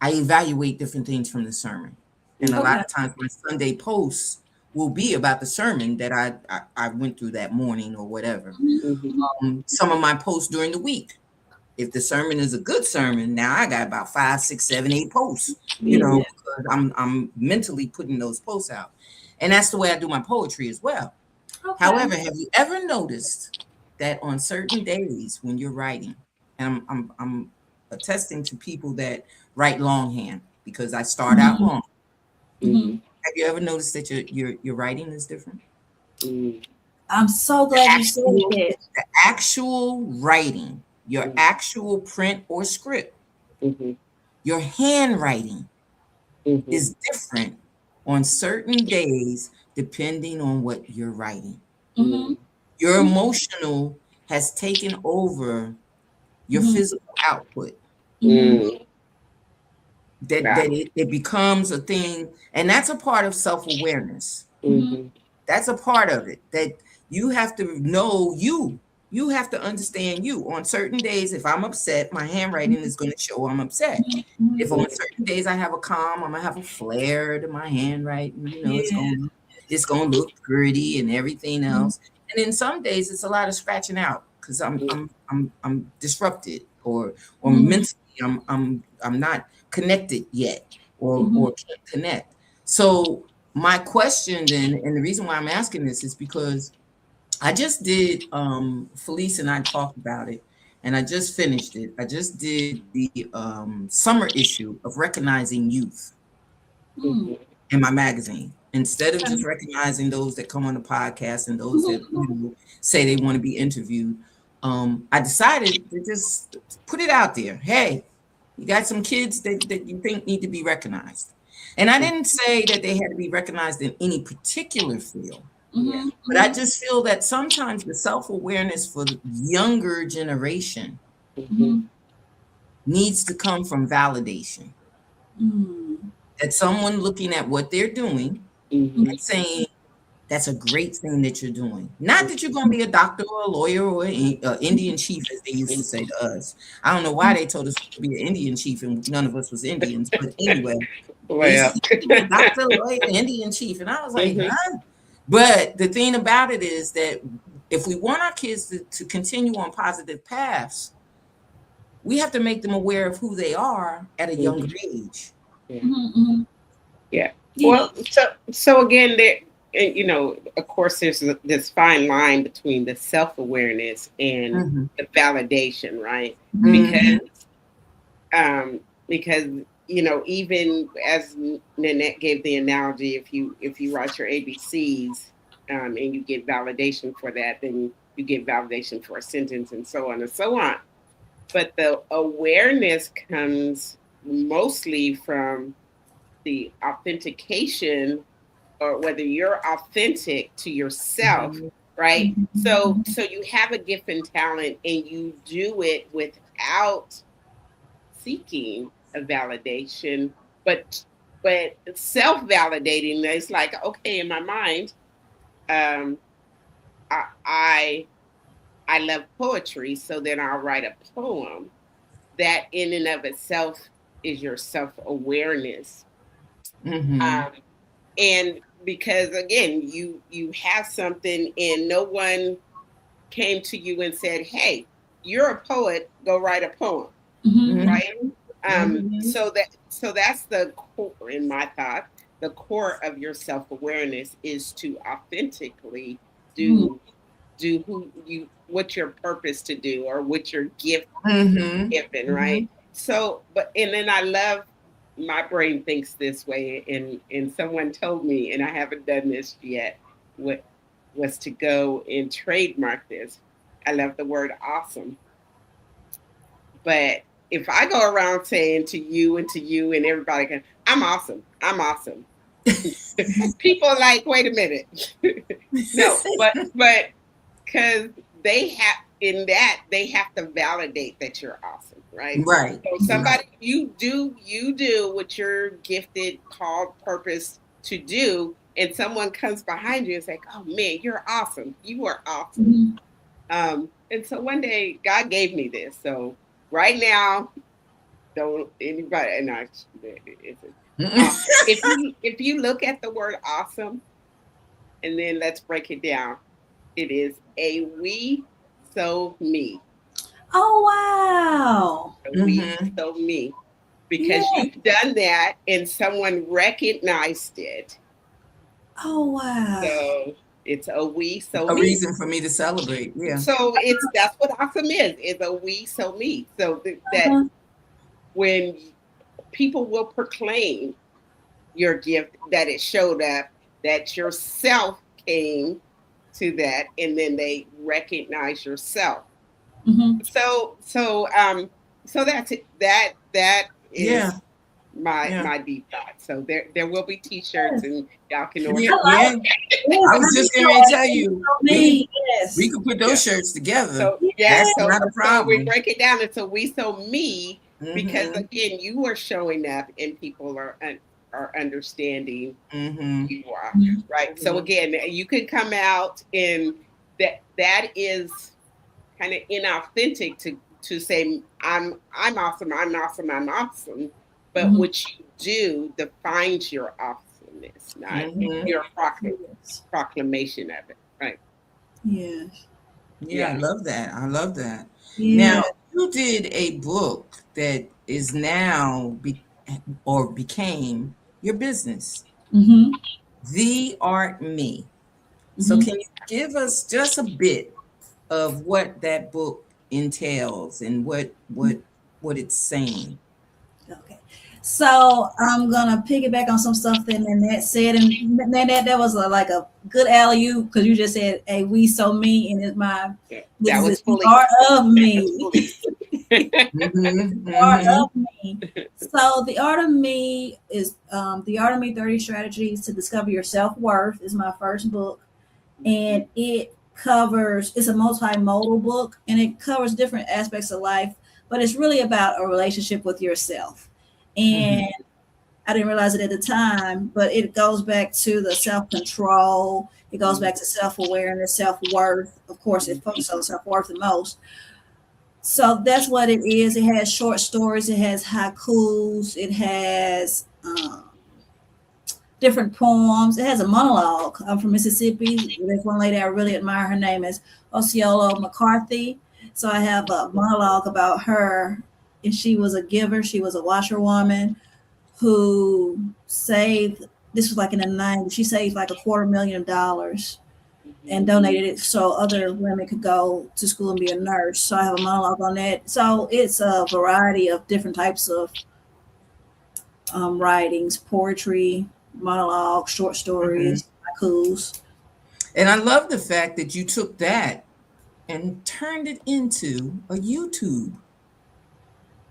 evaluate different things from the sermon. And a lot of times my Sunday posts will be about the sermon that I went through that morning or whatever. Some of my posts during the week, if the sermon is a good sermon, now I got about 5, 6, 7, 8 posts, because I'm mentally putting those posts out. And that's the way I do my poetry as well. However, have you ever noticed that on certain days when you're writing, and I'm attesting to people that write longhand because I start out long. Have you ever noticed that your writing is different? I'm so glad you said that. The actual writing, your actual print or script, your handwriting is different on certain days depending on what you're writing. Your emotional has taken over your physical output. That it becomes a thing, and that's a part of self-awareness. That's a part of it, that you have to know you have to understand you. On certain days, if I'm upset, my handwriting is going to show I'm upset. If on certain days I have a calm, I'm gonna have a flair to my handwriting, it's gonna look pretty and everything else. And then some days it's a lot of scratching out because I'm disrupted or mentally I'm not connected yet or can't connect. So my question then, and the reason why I'm asking this is because I just did, Phyllis and I talked about it, and I just finished it. I just did the summer issue of Recognizing Youth in my magazine. Instead of just recognizing those that come on the podcast and those that say they want to be interviewed, I decided to just put it out there. Hey, you got some kids that you think need to be recognized. And I didn't say that they had to be recognized in any particular field. But I just feel that sometimes the self-awareness for the younger generation needs to come from validation. That someone looking at what they're doing and saying, that's a great thing that you're doing. Not that you're going to be a doctor or a lawyer or an Indian chief, as they used to say to us. I don't know why they told us to be an Indian chief and none of us was Indians. But anyway, doctor, lawyer, Indian chief. And I was like, huh? But the thing about it is that if we want our kids to continue on positive paths, we have to make them aware of who they are at a younger age. Well, so again, there, of course, there's this fine line between the self-awareness and the validation, right? Because even as Nanette gave the analogy, if you write your ABCs and you get validation for that, then you get validation for a sentence and so on and so on. But the awareness comes mostly from the authentication, or whether you're authentic to yourself, right? So you have a gift and talent and you do it without seeking a validation, but self-validating. It's like, okay, in my mind, um, I love poetry, so then I'll write a poem. That in and of itself is your self-awareness. And because again, you have something and no one came to you and said, hey, you're a poet, go write a poem. Right? So that's the core, in my thought, the core of your self-awareness is to authentically do what's your purpose to do, or what your gift given, right? So, and then I love, my brain thinks this way, and someone told me, and I haven't done this yet, what was to go and trademark this. I love the word awesome. But if I go around saying to you and everybody, I'm awesome, people are like, wait a minute. No, but because they have to validate that you're awesome, right? Right. So somebody, you do what you're gifted, called, purpose to do, and someone comes behind you and say, oh man, you're awesome. You are awesome. And so one day God gave me this. So right now, don't anybody, and if you look at the word awesome, and then let's break it down. It is a we, so me. Oh, wow. A we, so me. Because you've done that and someone recognized it. Oh, wow. So it's a we, so a me. reason for me to celebrate. Yeah. So that's what awesome is a we, so me. So that when people will proclaim your gift, that it showed up, that yourself came to that, and then they recognize yourself. So that's it. That is my deep thought. So there will be T-shirts, and y'all can order. I was just going to tell you, we could put those shirts together. So that's not a problem. So we break it down into we, so me, because again, you are showing up, and people are understanding who you are, right? So again, you could come out, and that is kind of inauthentic to say I'm awesome, but what you do defines your awesomeness, not your proclamation of it, right? I love that. Now, you did a book that is now became your business, The Art Me. So can you give us just a bit of what that book entails and what it's saying? Okay, so I'm gonna piggyback on some stuff that Nanette said, and Nanette, that was like a good alley-oop, because you just said, "Hey, we, so me," and it's that was fully part of me. Art of me. So the Art of Me is the Art of Me 30 Strategies to Discover Your Self-Worth is my first book, and it's a multimodal book, and it covers different aspects of life, but it's really about a relationship with yourself. And I didn't realize it at the time, but it goes back to the self-control. It goes back to self-awareness, self-worth. Of course, it focuses on self-worth the most. So that's what it is. It has short stories. It has haikus. It has different poems. It has a monologue. I'm from Mississippi. There's one lady I really admire. Her name is Osceola McCarthy. So I have a monologue about her. And she was a giver. She was a washerwoman who saved, this was like in the 90s, she saved like $250,000 and donated it so other women could go to school and be a nurse. So I have a monologue on that. So it's a variety of different types of writings, poetry, monologues, short stories, haikus. And I love the fact that you took that and turned it into a YouTube.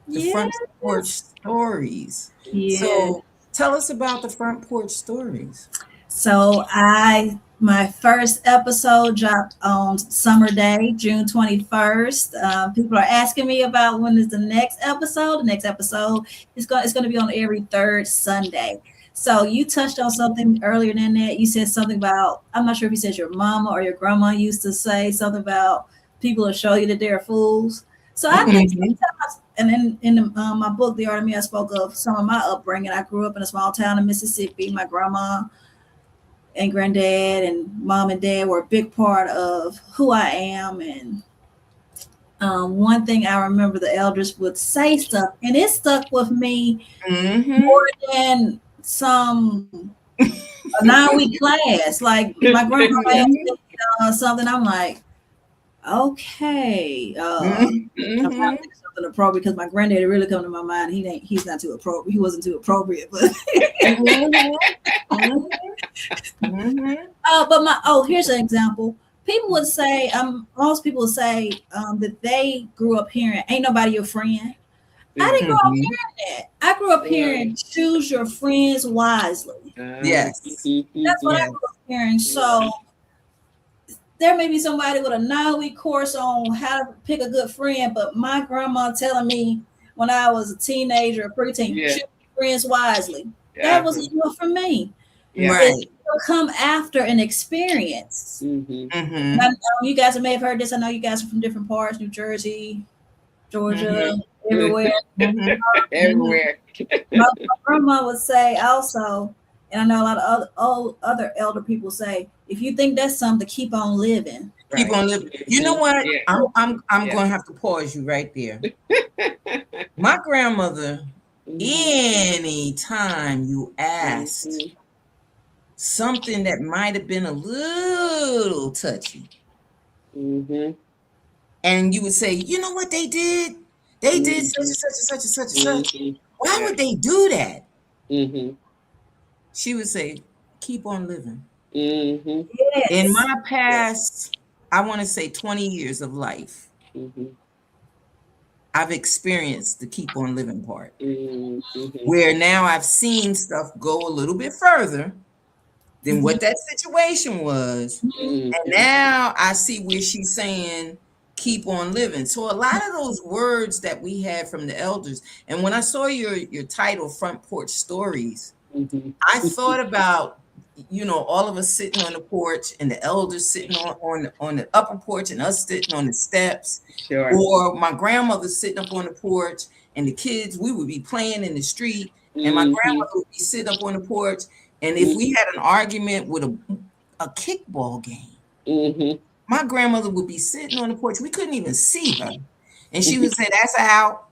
The Front Porch Stories. So tell us about the Front Porch Stories. So my first episode dropped on Summer Day, June 21st. People are asking me about when is the next episode. The next episode is going to be on every third Sunday. So you touched on something earlier than that. You said something about, I'm not sure if you said your mama or your grandma used to say something about people will show you that they're fools. So I think sometimes, and in my book, The Art of Me, I spoke of some of my upbringing. I grew up in a small town in Mississippi. My grandma and granddad and mom and dad were a big part of who I am. And one thing I remember, the elders would say stuff, and it stuck with me more than some a 9-week class. Like my grandma asked something, I'm like, okay, I'm trying to think of something appropriate because my granddaddy really come to my mind. He's not too appropriate. He wasn't too appropriate, but but here's an example. People would say, most people would say that they grew up hearing, "Ain't nobody your friend." I didn't grow up hearing that. I grew up hearing, "Choose your friends wisely." Yes, that's what I grew up hearing. So there may be somebody with a 9-week course on how to pick a good friend, but my grandma telling me when I was a teenager, a preteen, choose your friends wisely. That was enough for me. Right. It'll come after an experience. And I know you guys may have heard this. I know you guys are from different parts, New Jersey, Georgia, everywhere. Everywhere. My grandma would say also, and I know a lot of other elder people say, if you think that's something, keep on living. Keep on living. You know what? I'm going to have to pause you right there. My grandmother, anytime you asked something that might have been a little touchy, and you would say, you know what they did? They did such and such and such and such and such. Why would they do that? She would say, keep on living. In my past, I want to say 20 years of life, I've experienced the keep on living part, where now I've seen stuff go a little bit further than what that situation was. And now I see where she's saying, keep on living. So a lot of those words that we had from the elders, and when I saw your title, Front Porch Stories, I thought about, all of us sitting on the porch and the elders sitting on the upper porch and us sitting on the steps, or my grandmother sitting up on the porch and the kids, we would be playing in the street, and my grandmother would be sitting up on the porch. And if we had an argument with a kickball game, my grandmother would be sitting on the porch. We couldn't even see her. And she would say, that's out.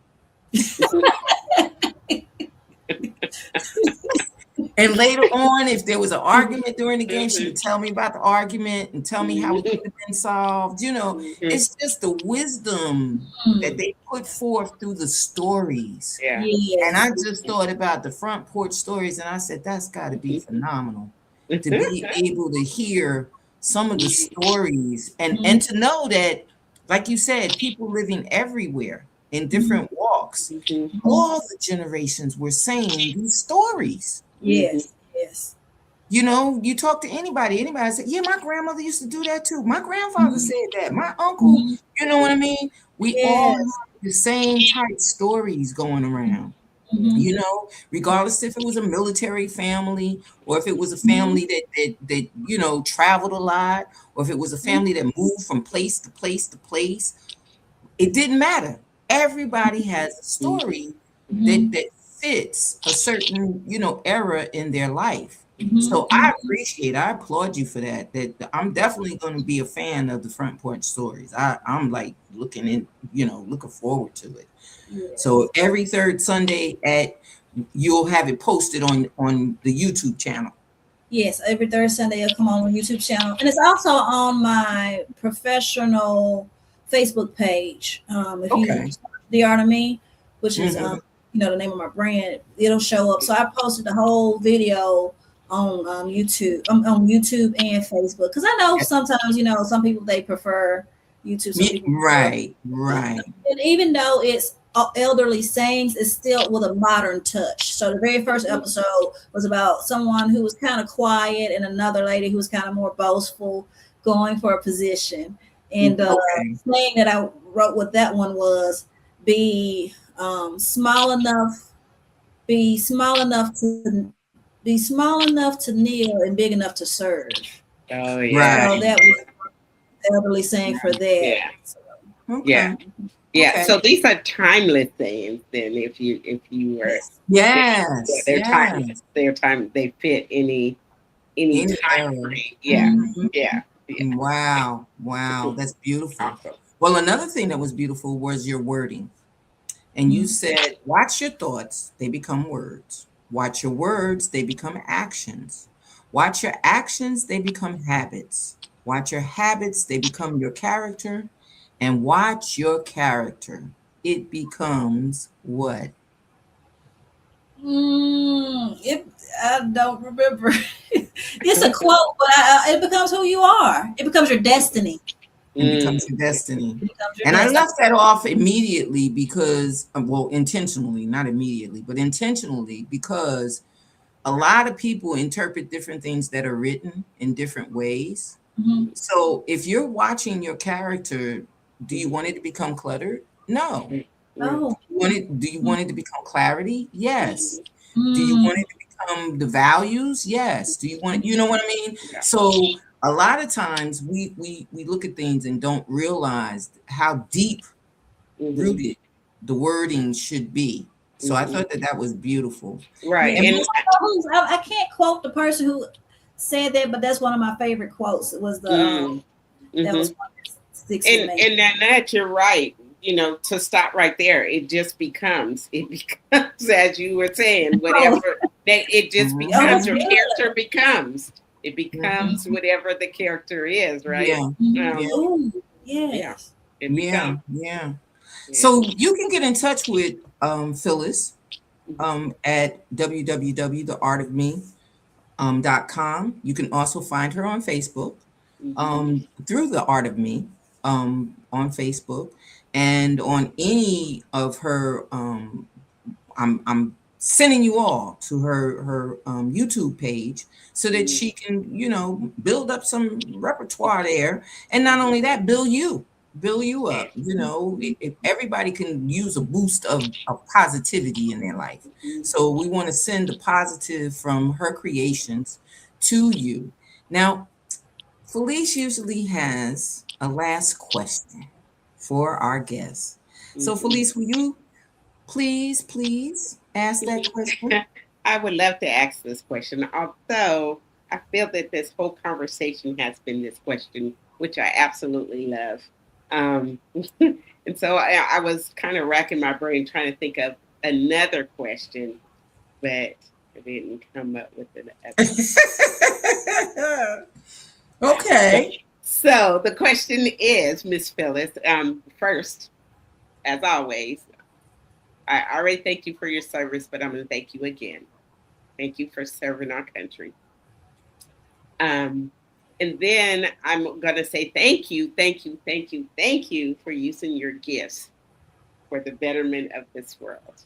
And later on, if there was an argument during the game, she would tell me about the argument and tell me how it could have been solved. It's just the wisdom that they put forth through the stories. And I just thought about the Front Porch Stories, and I said, that's got to be phenomenal to be able to hear some of the stories and to know that, like you said, people living everywhere in different walks, all the generations were saying these stories. Yes. You talk to anybody said, yeah, my grandmother used to do that too. My grandfather said that. My uncle, you know what I mean? We all have the same type stories going around. Regardless if it was a military family or if it was a family that traveled a lot, or if it was a family that moved from place to place to place, it didn't matter. Everybody has a story that fits a certain, era in their life. So I applaud you for that. That I'm definitely going to be a fan of the Front Porch Stories. I'm like looking forward to it. So every third Sunday you'll have it posted on the YouTube channel. Yes, every third Sunday it'll come on the YouTube channel, and it's also on my professional Facebook page. If you The Art of Me, which is the name of my brand, it'll show up. So I posted the whole video on YouTube, on YouTube and Facebook, because I know sometimes some people they prefer YouTube. Some people right. And even though it's elderly sayings, it's still with a modern touch. So the very first episode was about someone who was kind of quiet and another lady who was kind of more boastful, going for a position. And the thing that I wrote with that one was be small enough to kneel and big enough to serve. Oh yeah. So that was elderly saying for that. Yeah. So these are timeless sayings. Then, if you were they're timeless. They fit any time frame. Yeah. Wow, that's beautiful. Awesome. Well, another thing that was beautiful was your wording. And you said, watch your thoughts, they become words. Watch your words, they become actions. Watch your actions, they become habits. Watch your habits, they become your character. And watch your character, it becomes what? I don't remember. It's a quote, but it becomes who you are. It becomes your destiny. It becomes your destiny. And I left that off immediately because, intentionally, not immediately, but intentionally, because a lot of people interpret different things that are written in different ways. Mm-hmm. So if you're watching your character, do you want it to become cluttered? No. Do you want it to become clarity? Yes. Do you want it to become the values? Yes. Do you want, you know what I mean? Yeah. So a lot of times we look at things and don't realize how deep rooted the wording should be. So I thought that was beautiful. Right. And I can't quote the person who said that, but that's one of my favorite quotes. It was that was one that sticks with me. And then that you're right. To stop right there, it becomes, as you were saying, whatever it just becomes, your character becomes. It becomes whatever the character is, right? Yeah. So you can get in touch with Phyllis at www.theartofme.com. You can also find her on Facebook through The Art of Me on Facebook, and on any of her. I'm sending you all to her YouTube page so that she can, build up some repertoire there. And not only that, build you up. If everybody can use a boost of positivity in their life. So we want to send the positive from her creations to you. Now, Felice usually has a last question for our guests. So Felice, will you please ask that question? I would love to ask this question, although I feel that this whole conversation has been this question, which I absolutely love. And so I was kind of racking my brain trying to think of another question, but I didn't come up with it. Okay. So the question is, Miss Phyllis, first, as always, I already thank you for your service, but I'm going to thank you again. Thank you for serving our country. And then I'm going to say thank you for using your gifts for the betterment of this world,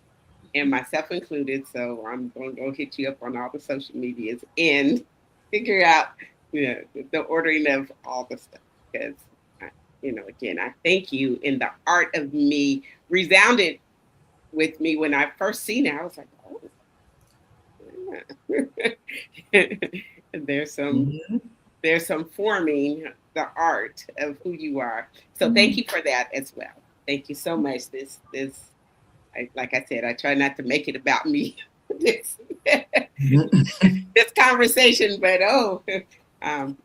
and myself included. So I'm going to go hit you up on all the social medias and figure out the ordering of all the stuff, because, again, I thank you. In The Art of Me resounded with me when I first seen it. I was like, yeah. There's some forming the art of who you are. So thank you for that as well. Thank you so much. Like I said, I try not to make it about me, this conversation, but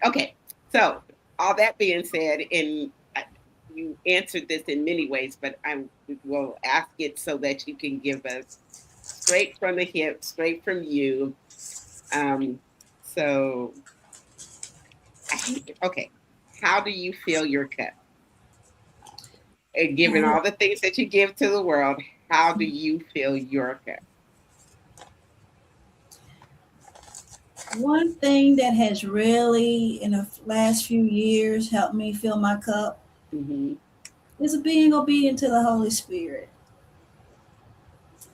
okay. So all that being said, and you answered this in many ways, but I will ask it so that you can give us straight from the hip, straight from you. Okay. How do you fill your cup? And given all the things that you give to the world, how do you fill your cup? One thing that has really, in the last few years, helped me fill my cup is being obedient to the Holy Spirit.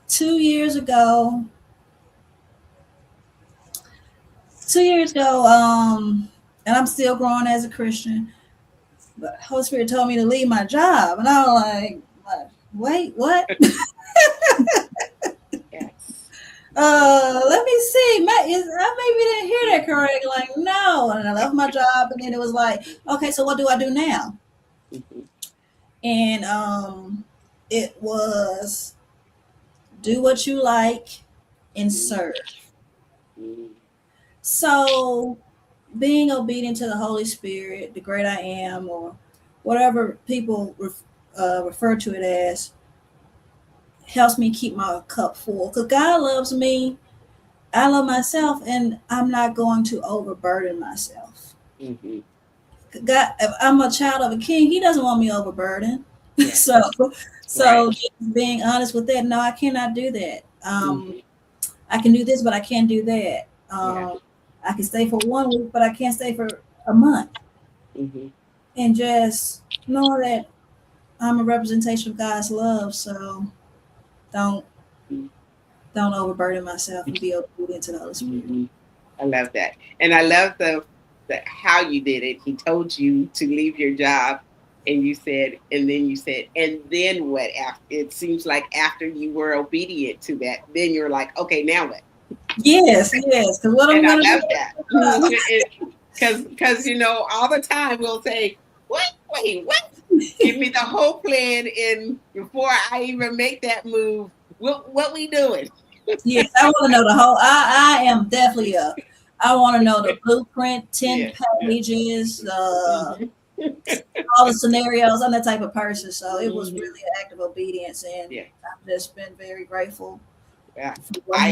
2 years ago, and I'm still growing as a Christian, but Holy Spirit told me to leave my job, and I was like, wait, what? Let me see. I maybe didn't hear that correctly. Like, no. And I left my job, and then it was like, okay, so what do I do now? And it was do what you like and serve. So being obedient to the Holy Spirit, the great I am, or whatever people refer to it as, helps me keep my cup full. Because God loves me, I love myself, and I'm not going to overburden myself. God, if I'm a child of a king, he doesn't want me overburdened. Yeah. so right. Just being honest with that, no, I cannot do that. I can do this, but I can't do that. I can stay for 1 week, but I can't stay for a month. And just know that I'm a representation of God's love. So don't overburden myself and be obedient to the Holy Spirit. I love that. And I love the how you did it. He told you to leave your job, and then what? After it seems like after you were obedient to that, then you're like, okay, now what? Yes. Because what I'm going to do. That. Because all the time we'll say, what? Wait, what? Give me the whole plan, and before I even make that move, what we doing? Yes, I want to know the whole. I am definitely I want to know the blueprint, 10 pages, all the scenarios. I'm that type of person, so it was really an act of obedience, and I've just been very grateful. Yeah, well,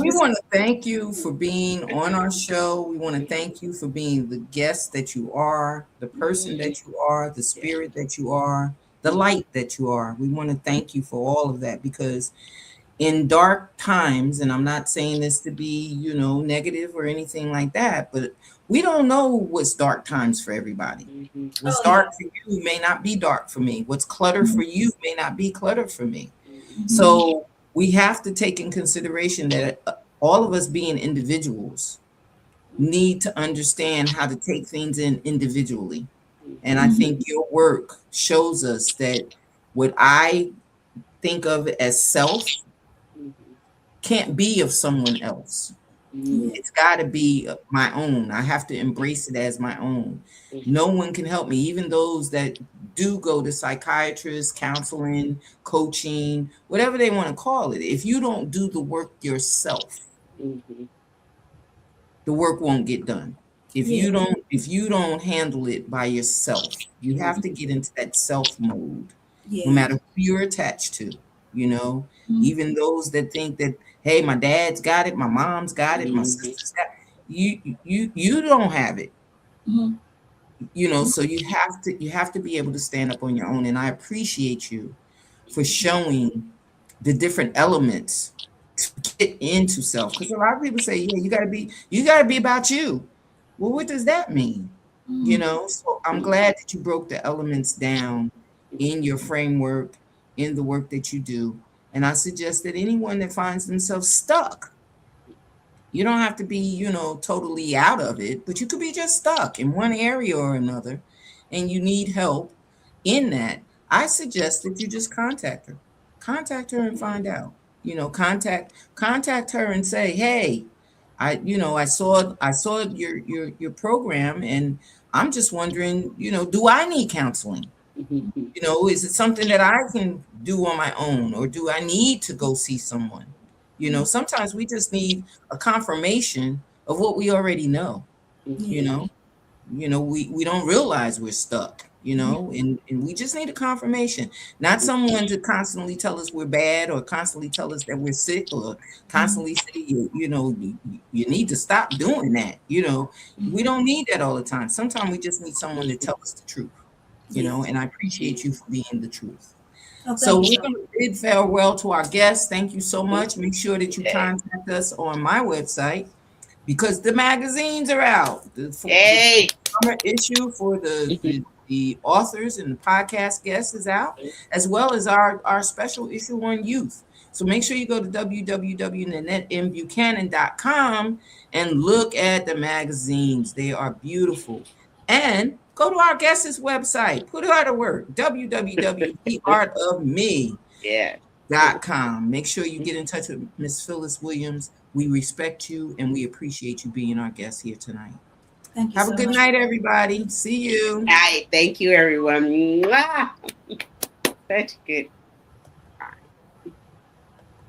we want to thank you for being on our show. We want to thank you for being the guest that you are, the person that you are, the spirit that you are, the light that you are. We want to thank you for all of that, because in dark times, and I'm not saying this to be, negative or anything like that, but we don't know what's dark times for everybody. What's dark for you may not be dark for me. What's clutter for you may not be clutter for me. So we have to take in consideration that all of us being individuals need to understand how to take things in individually. And I think your work shows us that what I think of as self can't be of someone else. It's got to be my own. I have to embrace it as my own. No one can help me, even those that do go to psychiatrists, counseling, coaching, whatever they want to call it. If you don't do the work yourself, the work won't get done. If you don't handle it by yourself, you have to get into that self mode, no matter who you're attached to, even those that think that, hey, my dad's got it, my mom's got it, my sister's got it. You don't have it. So you have to be able to stand up on your own. And I appreciate you for showing the different elements to get into self. Because a lot of people say, you gotta be about you. Well, what does that mean? So I'm glad that you broke the elements down in your framework, in the work that you do. And I suggest that anyone that finds themselves stuck, you don't have to be, totally out of it, but you could be just stuck in one area or another, and you need help in that. I suggest that you just contact her and find out, contact her and say, hey, I saw your program, and I'm just wondering, do I need counseling? Is it something that I can do on my own, or do I need to go see someone? Sometimes we just need a confirmation of what we already know. We don't realize we're stuck, and we just need a confirmation, not someone to constantly tell us we're bad, or constantly tell us that we're sick, or constantly say, you need to stop doing that. We don't need that all the time. Sometimes we just need someone to tell us the truth, and I appreciate you for being the truth. So we're going to bid farewell to our guests. Thank you so much. Make sure that you contact us on my website because the magazines are out. The summer issue for the authors and the podcast guests is out, as well as our special issue on youth. So make sure you go to www.NanetteMBuchanan.com and look at the magazines. They are beautiful. And go to our guest's website. Put out a word, www.theartofme.com. Make sure you get in touch with Miss Phyllis Williams. We respect you and we appreciate you being our guest here tonight. Thank you. Have a good night, everybody. See you. All right. Thank you, everyone. Mwah. Such good.